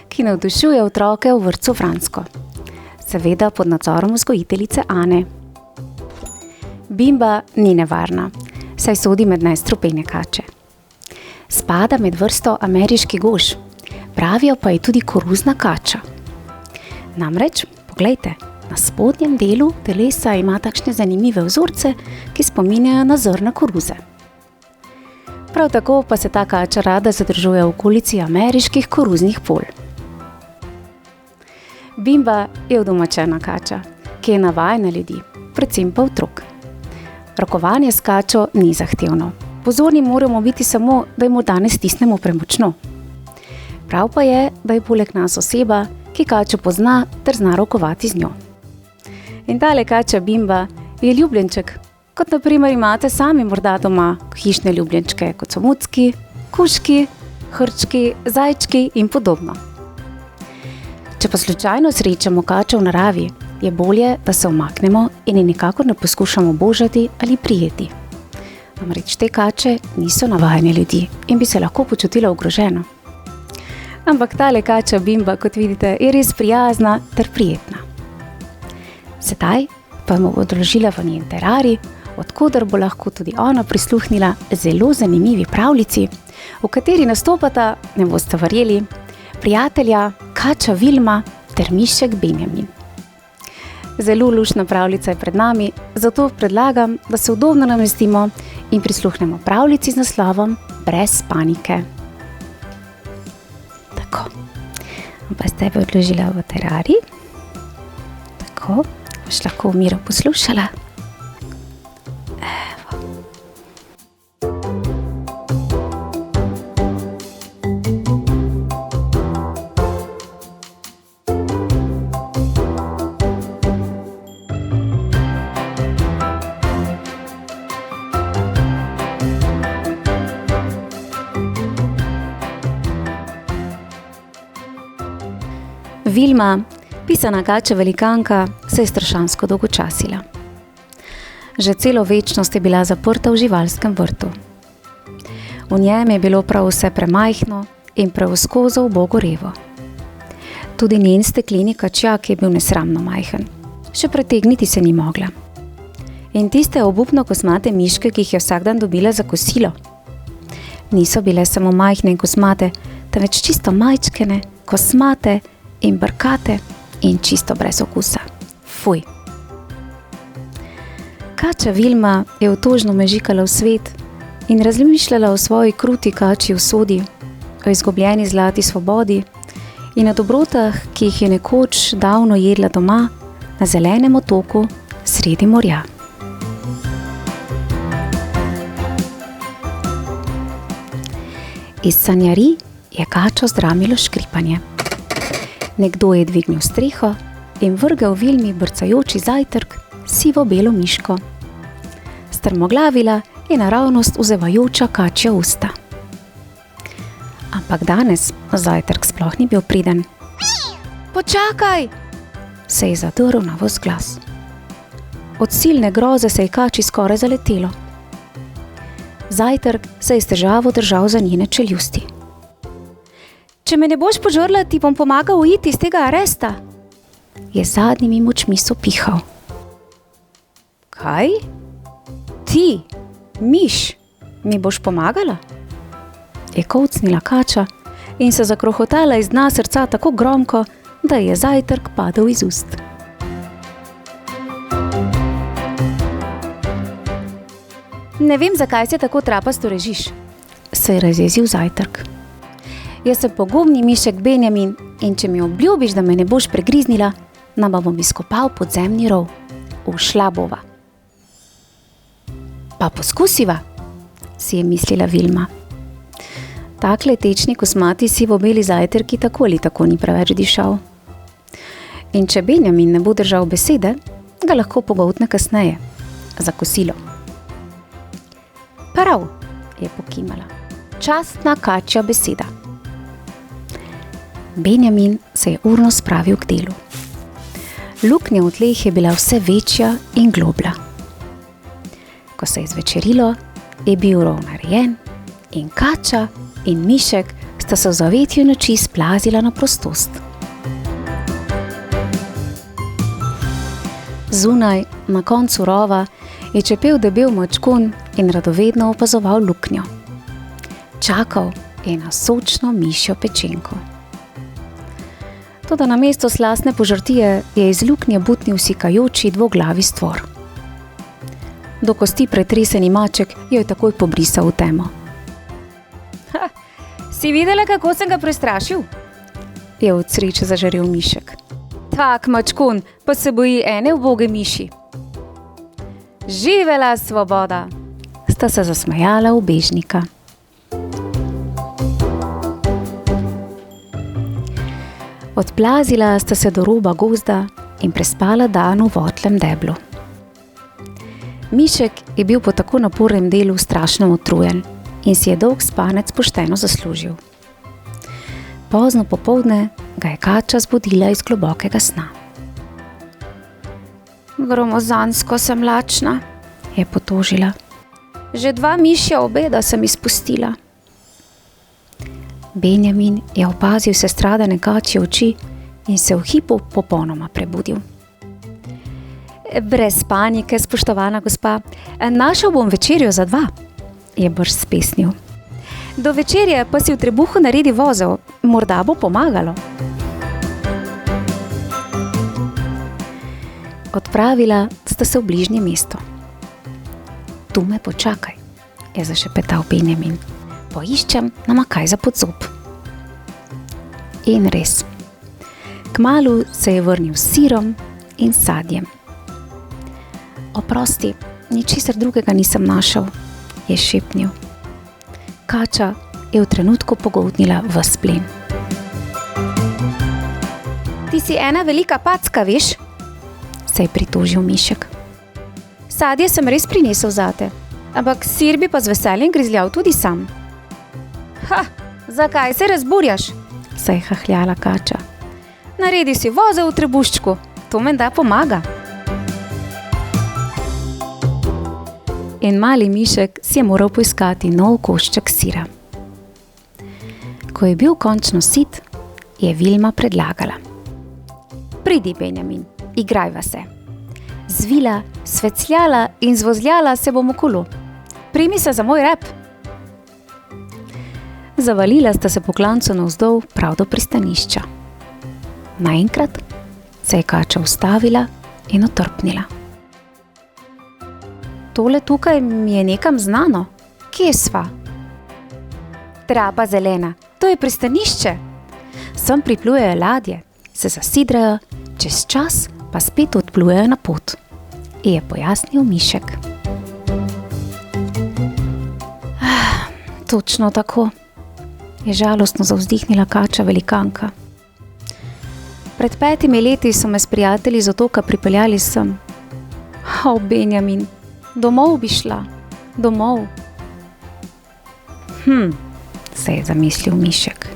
ki navdušuje otroke v vrtcu Fransko. Seveda pod nadzorom vzgojiteljice Ane. Bimba ni nevarna, saj sodi med najstrupene kače. Spada med vrsto ameriški gož, pravijo pa je tudi koruzna kača. Namreč, poglejte, na spodnjem delu telesa ima takšne zanimive vzorce, ki spominjajo na zrna koruze. Prav tako pa se ta kača rada zadržuje v okolici ameriških koruznih polj. Bimba je udomačena kača, ki je navajena ljudi, predvsem pa otrok. Rokovanje s kačo ni zahtevno. Pozorni moramo biti samo, da jim morda ne stisnemo premočno. Prav pa je, da je poleg nas oseba, ki kačo pozna ter zna rokovati z njo. In tale kača Bimba je ljubljenček, kot na primer imate sami morda doma hišne ljubljenčke, kot so mucki, kužki, hrčki, zajčki in podobno. Če pa slučajno srečamo kačo v naravi, je bolje, da se umaknemo in je nikakor ne poskušamo božati ali prijeti. Namreč te kače niso navajene ljudi in bi se lahko počutila ogroženo. Ampak tale kača Bimba, kot vidite, je res prijazna ter prijetna. Sedaj pa mu bo odložila v njen terarij, odkoder bo lahko tudi ona prisluhnila zelo zanimivi pravljici, v kateri nastopata, ne boste verjeli, prijatelja kača Vilma ter mišček Benjamin. Zelo luštna pravljica je pred nami, zato predlagam, da se udobno namestimo in prisluhnemo pravljici z naslovom Brez panike. Tako, pa zdaj bo odložila v terarij. Tako, boš lahko v miru poslušala. Evo. Vilma, pisana kača velikanka, se je strašansko dolgočasila. Že celo večnost je bila zaprta v živalskem vrtu. V njem je bilo prav vse premajhno in preozko za ubogo revo. Tudi njen stekleni kačjak je bil nesramno majhen. Še pretegniti se ni mogla. In tiste obupno kosmate miške, ki jih je vsak dan dobila za kosilo, niso bile samo majhne in kosmate, temveč čisto majčkene, kosmate in brkate in čisto brez okusa. Fuj. Kača Vilma je otožno mežikala v svet in razmišljala o svoji kruti kačji usodi, o izgubljeni zlati svobodi in o dobrotah, ki jih je nekoč davno jedla doma na zelenem otoku sredi morja. Iz sanjari je kačo zdramilo škripanje. Nekdo je dvignil streho in vrgel Vilmi brcajoči zajtrk sivo-belo miško. Strmoglavila je naravnost uzevajoča kačja usta. Ampak danes zajtrk sploh ni bil priden. Počakaj! Se je zadrl na ves glas. Od silne groze se je kači skoraj zaletelo. Zajtrk se je s težavo držal za njene čeljusti. Če me ne boš požrla, ti bom pomagal uiti iz tega aresta, je zadnjimi močmi sopihal. Kaj? Ti, miš, mi boš pomagala? Je kolcnila kača in se zakrohotala iz dna srca tako gromko, da je zajtrk padel iz ust. Ne vem, zakaj se tako trapasto režiš, se je razjezil zajtrk. Jaz sem pogumni mišek Benjamin in če mi obljubiš, da me ne boš pregriznila, nama bom izkopal podzemni rov. Ušla bova. Pa poskusiva, si je mislila Vilma. Takle tečni kosmati sivo-beli zajtrki tako ali tako ni preveč dišal. In če Benjamin ne bo držal besede, ga lahko pogoltne kasneje, za kosilo. Prav, je pokimala. Častna kačja beseda. Benjamin se je urno spravil k delu. Luknja v tleh je bila vse večja in globlja. Ko se je zvečerilo, je bil rov narejen in kača in mišek sta se v zavetju noči splazila na prostost. Zunaj, na koncu rova, je čepel debel mačkun in radovedno opazoval luknjo. Čakal je na sočno mišjo pečenko. Toda namesto slastne požrtije je iz luknje butnil sikajoči dvoglavi stvor. Do kosti pretreseni maček jo je takoj pobrisal v temo. Ha, si videla, kako sem ga prestrašil? Je od sreče zažarel mišek. Tak mačkun pa se boji ene uboge miši. Živela svoboda! Sta se zasmejala ubežnika. Odplazila sta se do roba gozda in prespala dan v votlem deblu. Mišek je bil po tako napornem delu strašno utrujen in si je dolg spanec pošteno zaslužil. Pozno popoldne ga je kača zbudila iz globokega sna. Gromozansko sem lačna, je potožila. Že 2 mišja obeda sem izpustila. Benjamin je opazil sestradane kačje oči in se v hipu popolnoma prebudil. Brez panike, spoštovana gospa, našel bom večerjo za 2, je brž spesnil. Do večerje pa si v trebuhu naredi vozel, morda bo pomagalo. Odpravila sta se v bližnje mesto. Tu me počakaj, je zašepetal Benjamin. Poiščem nama kaj za podzob. In res. Kmalu se je vrnil s sirom in sadjem. Oprosti, ničesar drugega nisem našel, je šepnil. Kača je v trenutku pogoltnila ves plen. Ti si ena velika packa, veš? Se je pritožil mišek. Sadje sem res prinesel zate, ampak sir bi pa z veseljem grizljal tudi sam. Ha, zakaj se razburjaš? Se je hahljala kača. naredi si vozel v trebuščku, to menda pomaga. In mali mišek si je moral poiskati nov košček sira. Ko je bil končno sit, je Vilma predlagala: Pridi, Benjamin, igrajva se. Zvila, svecljala in zvozljala se bom okolo. Primi se za moj rep. Zavalila sta se po klancu navzdol prav do pristanišča. Naenkrat se je kača ustavila in otrpnila. Tole tukaj mi je nekam znano. Kje sva? Trapa zelena, to je pristanišče. Sem priplujejo ladje, se zasidrajo, čez čas pa spet odplujejo na pot, je pojasnil mišek. Točno tako, je žalostno zavzdihnila kača velikanka. Pred 5 leti so me s prijatelji z otoka pripeljali sem. Benjamin, domov bi šla, domov. Se je zamislil mišek.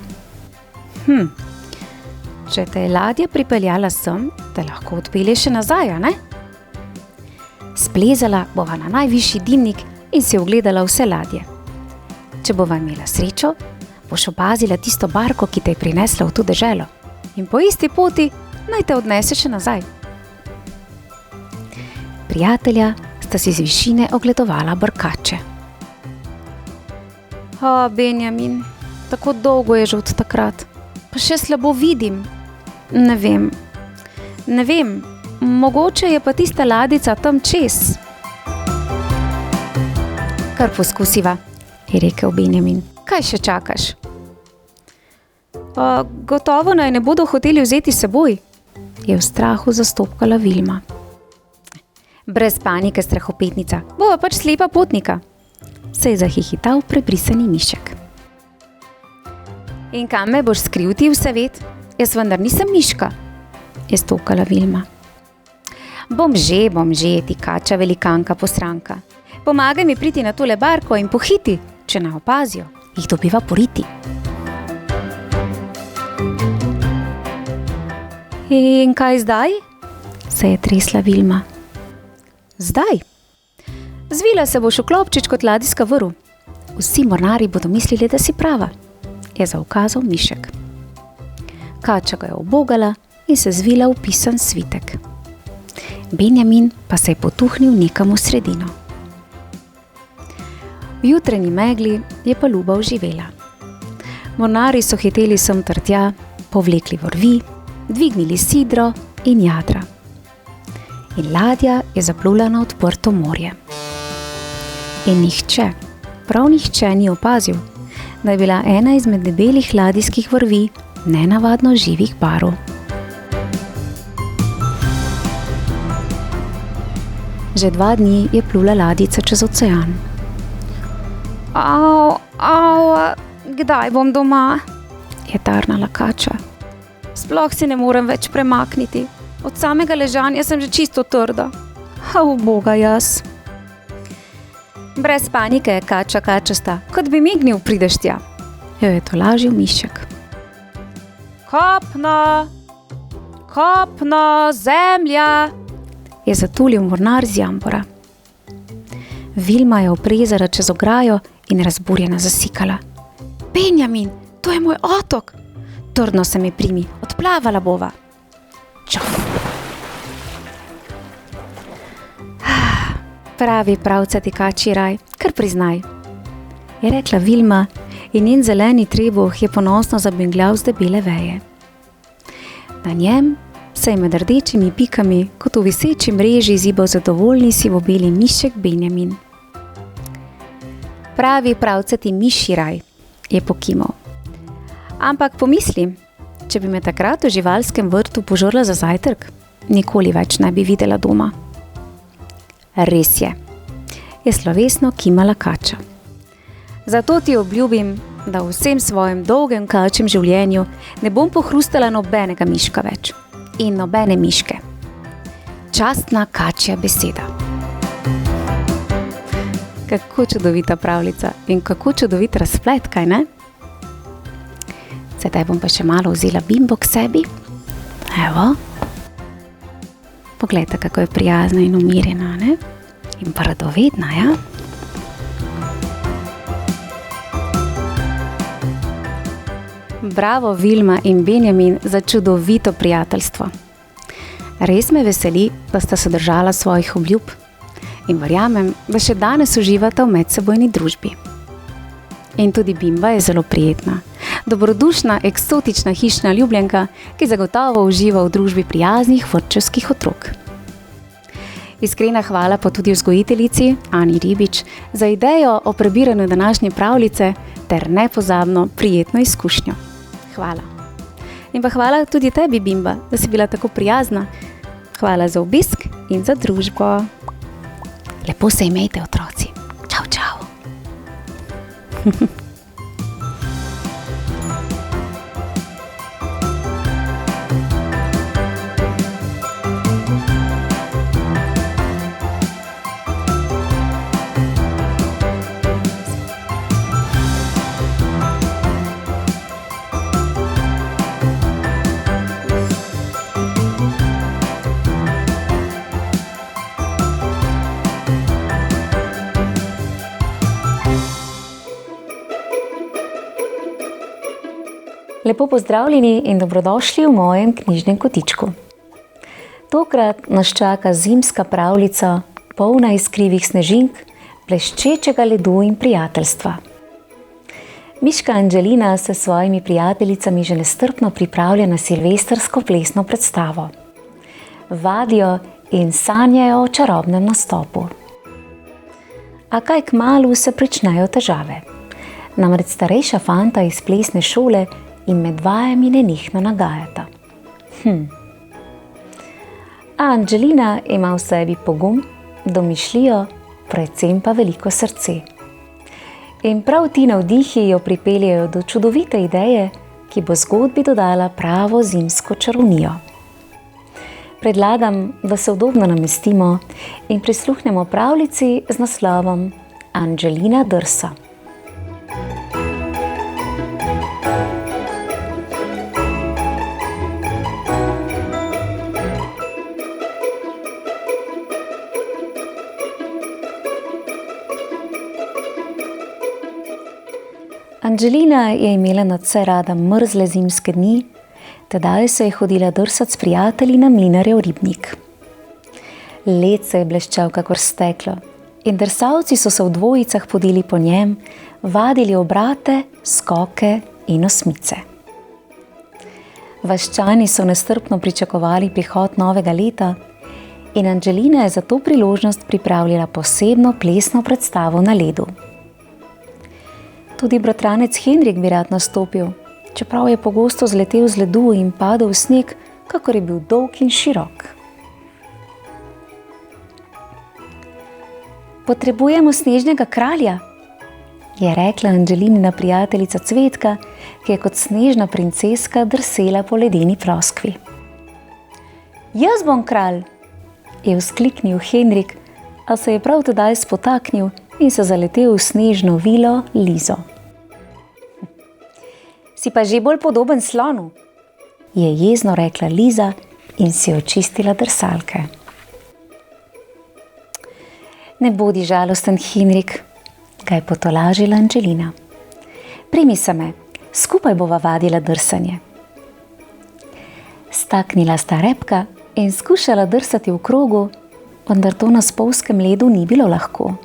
Če te je ladja pripeljala sem, te lahko odpelje še nazaj, a ne? Splezala bova na najvišji dimnik in si ogledala vse ladje. Če bova imela srečo, boš opazila tisto barko, ki te je prinesla v to deželo. In po isti poti naj te odnese še nazaj. Prijatelja sta si z višine ogledovala brkače. Benjamin, tako dolgo je že od takrat, pa še slabo vidim. Ne vem, mogoče je pa tista ladica tam čez. Kar poskusiva, je rekel Benjamin. Kaj še čakaš? Gotovo naj ne bodo hoteli vzeti s seboj, je v strahu zastopkala Vilma. Brez panike, strahopetnica, bova pač slepa potnika, se je zahihital prebrisani mišek. In kam me boš skril ti vse ved? Jaz vendar nisem miška, je stokala Vilma. Bom že, ti kača velikanka posranka. Pomagaj mi priti na tole barko in pohiti, če ne opazijo, jih dobiva poriti. In kaj zdaj? Se je tresla Vilma. Zdaj? Zvila se boš v klobčič kot ladijska vrv. Vsi mornarji bodo mislili, da si prava, je zaukazal mišek. Kača ga je ubogala in se zvila v pisan svitek. Benjamin pa se je potuhnil nekam v sredino. V jutranji megli je paluba oživela. Mornarji so hiteli sem ter tja, povlekli vrvi, dvignili sidro in jadra. In ladja je zaplula na odprto morje. In nihče, prav nihče ni opazil, da je bila ena izmed debelih ladijskih vrvi nenavadno živih barv. Že 2 dni je plula ladjica čez ocean. Kdaj bom doma? Je tarnala kača. Sploh si ne morem več premakniti. Od samega ležanja sem že čisto trda. Uboga jaz. Brez panike, kača kačasta, kot bi mignil prideš tja, jo je tolažil mišek. Kopno, zemlja, je zatulil mornar z jambora. Vilma je oprezala čez ograjo in razburjena zasikala. Benjamin, to je moj otok. Trdno se mi primi, odplavala bova. Čof. Pravi pravcati kačji raj, kar priznaj, je rekla Vilma in njen zeleni trebuh je ponosno zabingljal z debele veje. Na njem se je med rdečimi pikami kot v viseči mreži zibal zadovoljni sivobeli mišek Benjamin. Pravi pravcati mišji raj, je pokimal. Ampak pomislim, če bi me takrat v živalskem vrtu požrla za zajtrk, nikoli več ne bi videla doma. Res je slovesno kimala kača. Zato ti obljubim, da v vsem svojem dolgem kačjem življenju ne bom pohrustala nobenega miška več in nobene miške. Častna kačja beseda. Kako čudovita pravljica in kako čudovit razplet, kaj ne? Sedaj bom pa še malo vzela Bimbo k sebi Evo. Poglejte, kako je prijazna in umirjena, ne? In pa radovedna, ja? Bravo, Vilma in Benjamin, za čudovito prijateljstvo. Res me veseli, da sta se držala svojih obljub in verjamem, da še danes uživata v medsebojni družbi. In tudi Bimba je zelo prijetna, dobrodušna, eksotična hišna ljubljenka, ki zagotovo uživa v družbi prijaznih vrtčevskih otrok. Iskrena hvala pa tudi vzgojiteljici Ani Ribič za idejo o prebiranju današnje pravljice ter nepozabno prijetno izkušnjo. Hvala. In pa hvala tudi tebi, Bimba, da si bila tako prijazna. Hvala za obisk in za družbo. Lepo se imejte, otroci. Čau, čau. Lepo pozdravljeni in dobrodošli v mojem knjižnem kotičku. Tokrat nas čaka zimska pravljica, polna iskrivih snežink, bleščečega ledu in prijateljstva. Miška Angelina se s svojimi prijateljicami že nestrpno pripravlja na silvestrsko plesno predstavo. Vadijo in sanjajo o čarobnem nastopu. A kaj kmalu se pričnejo težave. Namreč starejša fanta iz plesne šole in med vajami nenehno nagajata. Angelina ima v sebi pogum, domišljijo, predvsem pa veliko srce. In prav ti navdihi jo pripeljejo do čudovite ideje, ki bo zgodbi dodala pravo zimsko čarovnijo. Predlagam, da se udobno namestimo in prisluhnemo pravljici z naslovom Angelina drsa. Angelina je imela nadvse rada mrzle zimske dni, tedaj se je hodila drsat s prijatelji na mlinarjev ribnik. Led se je bleščal kakor steklo in drsalci so se v dvojicah podili po njem, vadili obrate, skoke in osmice. Vaščani so nestrpno pričakovali prihod novega leta in Angelina je za to priložnost pripravila posebno plesno predstavo na ledu. Tudi bratranec Henrik bi rad nastopil, čeprav je pogosto zletel z ledu in padel v sneg, kakor je bil dolg in širok. Potrebujemo snežnega kralja, je rekla Angelinina prijateljica Cvetka, ki je kot snežna princeska drsela po ledeni ploskvi. Jaz bom kralj, je vzkliknil Henrik, a se je prav tedaj spotaknil in se zaletel v snežno vilo Lizo. Si pa že bolj podoben slonu, je jezno rekla Liza in si očistila drsalke. Ne bodi žalosten, Henrik, ga je potolažila Angelina. Primi se me, skupaj bova vadila drsanje. Staknila sta repka in skušala drsati v krogu, vendar to na spolzkem ledu ni bilo lahko.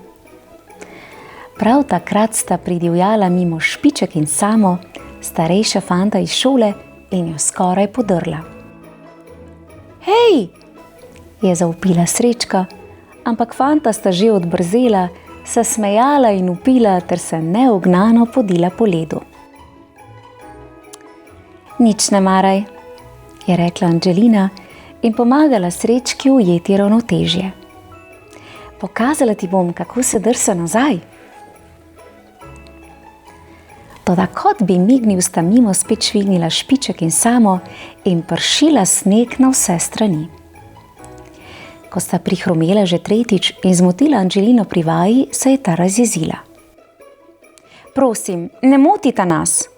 Prav takrat sta pridivjala mimo Špiček in Samo, starejša fanta iz šole, in jo skoraj podrla. Hej, je zavpila Srečka, ampak fanta sta že odbrzela, se smejala in vpila ter se neugnano podila po ledu. Nič ne maraj, je rekla Angelina in pomagala Srečki ujeti ravnotežje. Pokazala ti bom, kako se drsa nazaj. Toda kot bi mignil, sta mimo spet švignila Špiček in Samo in pršila sneg na vse strani. Ko sta prihromela že tretjič in zmotila Angelino pri vaji, se je ta razjezila. Prosim, ne motita nas,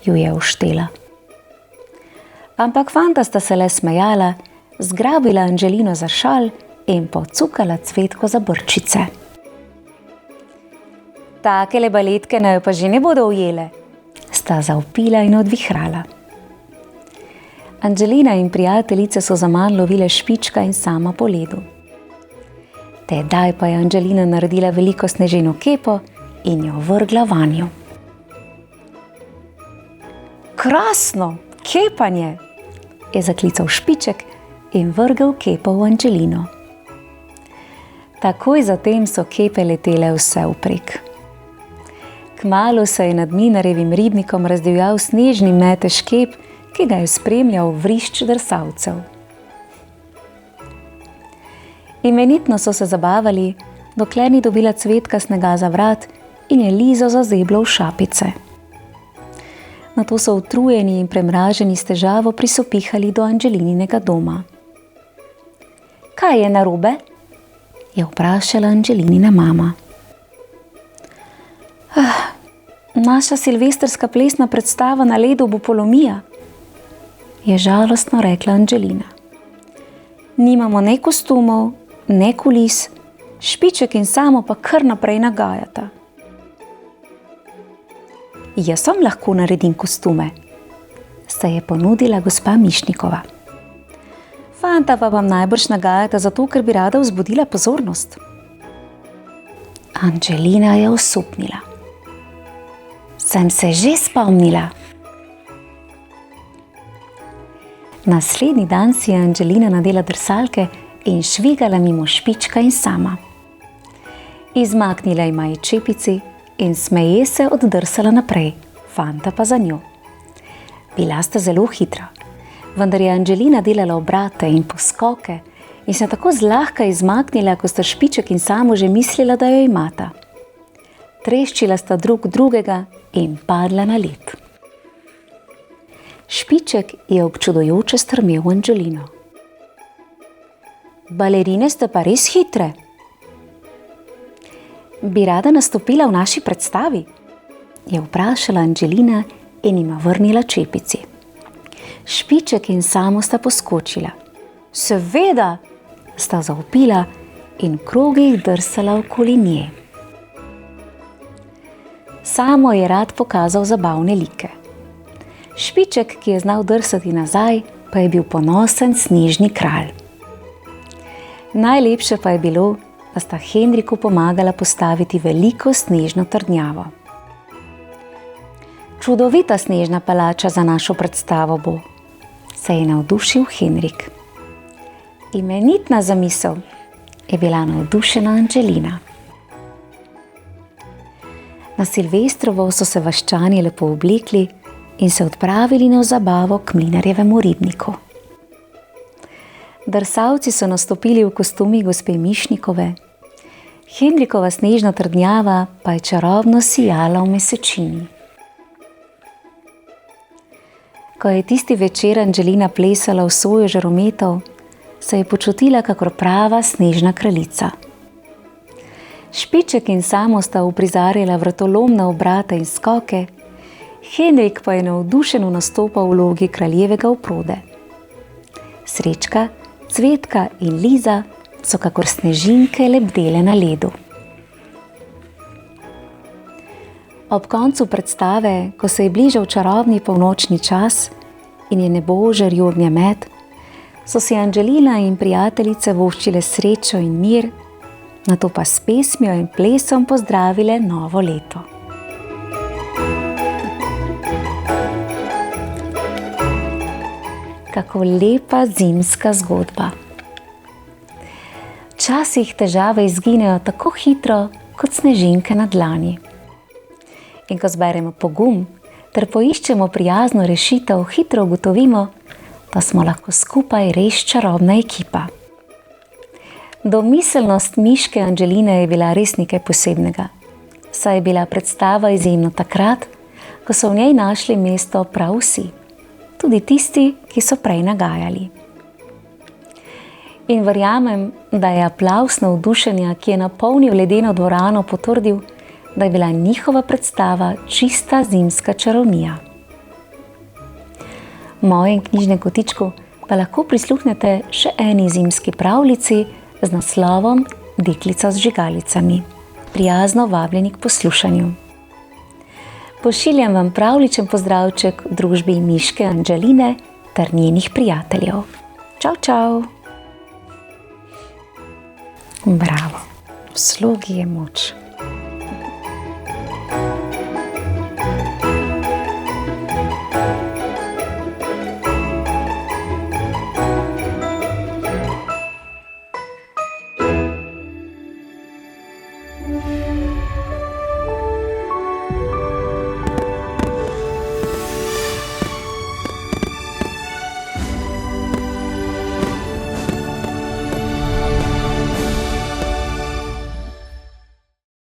ju je uštela. ampak fanta sta se le smejala, zgrabila Angelino za šal in pocukala Cvetko za brčice. Takele baletke naj pa že ne bodo ujele, sta zavpila in odvihrala. Angelina in prijateljice so zaman lovile Špička in Sama po ledu. Tedaj pa je Angelina naredila veliko sneženo kepo in jo vrgla vanjo. Krasno, kepanje, je zaklical Špiček in vrgel kepo v Angelino. Takoj zatem so kepe letele vse vprek. Kmalu se je nad Mlinarjevim ribnikom razdivjal snežni metež kep, ki ga je spremljal vrišč drsalcev. Imenitno so se zabavali, dokler ni dobila Cvetka snega za vrat in je Lizo zazeblo v šapice. Nato so utrujeni in premraženi s težavo prisopihali do Angelinega doma. Kaj je narobe? Je vprašala Angelinina mama. Naša silvestrska plesna predstava na ledu bo polomija, je žalostno rekla Angelina. Nimamo ne kostumov, ne kulis, Špiček in Samo pa kar naprej nagajata. Jaz vam lahko naredim kostume, se je ponudila gospa Mišnikova. Fanta pa vam najbrž nagajata zato, ker bi rada vzbudila pozornost. Angelina je osupnila. Sem se že spomnila. Naslednji dan si je Angelina nadela drsalke in švigala mimo Špička in Sama. Izmaknila jima je čepici in smeje se oddrsala naprej, fanta pa za njo. Bila sta zelo hitra, vendar je Angelina delala obrate in poskoke in se tako zlahka izmaknila, ko sta Špiček in Samo že mislila, da jo imata. Treščila sta drug drugega in padla na led. Špiček je občudujoče strmel v Angelino. Balerine ste pa res hitre. Bi rada nastopila v naši predstavi? Je vprašala Angelina in jima vrnila čepici. Špiček in Samo sta poskočila. Seveda, sta zavpila in v krogih drsala okoli nje. Samo je rad pokazal zabavne like. Špiček, ki je znal drsati nazaj, pa je bil ponosen snežni kralj. Najlepše pa je bilo, da sta Henriku pomagala postaviti veliko snežno trdnjavo. Čudovita snežna palača za našo predstavo bo, se je navdušil Henrik. Imenitna zamisel, je bila navdušena Angelina. Na Silvestrovo so se vaščani lepo oblekli in se odpravili na zabavo k Mlinarjevemu ribniku. Drsalci so nastopili v kostumih gospe Mišnikove, Henrikova snežna trdnjava pa je čarobno sijala v mesečini. Ko je tisti večer Angelina plesala v soju žarometov, se je počutila kakor prava snežna kraljica. Špiček in Samo sta uprizarjala vratolomne obrate in skoke, Henrik pa je navdušeno nastopal v vlogi kraljevega oprode. Srečka, Cvetka in Liza so kakor snežinke lebdele na ledu. Ob koncu predstave, ko se je bližal čarobni polnočni čas in je nebo žaril ognjemet, so si Angelina in prijateljice voščile srečo in mir, nato pa s pesmijo in plesom pozdravile novo leto. Kako lepa zimska zgodba. Včasih težave izginejo tako hitro, kot snežinke na dlani. In ko zberemo pogum ter poiščemo prijazno rešitev, hitro ugotovimo, da smo lahko skupaj res čarobna ekipa. Domiselnost miške Angeline je bila res nekaj posebnega, saj je bila predstava izjemna takrat, ko so v njej našli mesto prav vsi, tudi tisti, ki so prej nagajali. In verjamem, da je aplavz navdušenja, ki je napolnil ledeno dvorano, potrdil, da je bila njihova predstava čista zimska čarovnija. V mojem knjižnem kotičku pa lahko prisluhnete še eni zimski pravljici z naslovom Deklica z žigalicami. Prijazno vabljeni k poslušanju. Pošiljam vam pravličen pozdravček v družbi Miške Anđeline ter njenih prijateljev. Čau, čau! Bravo, v slogi je moč.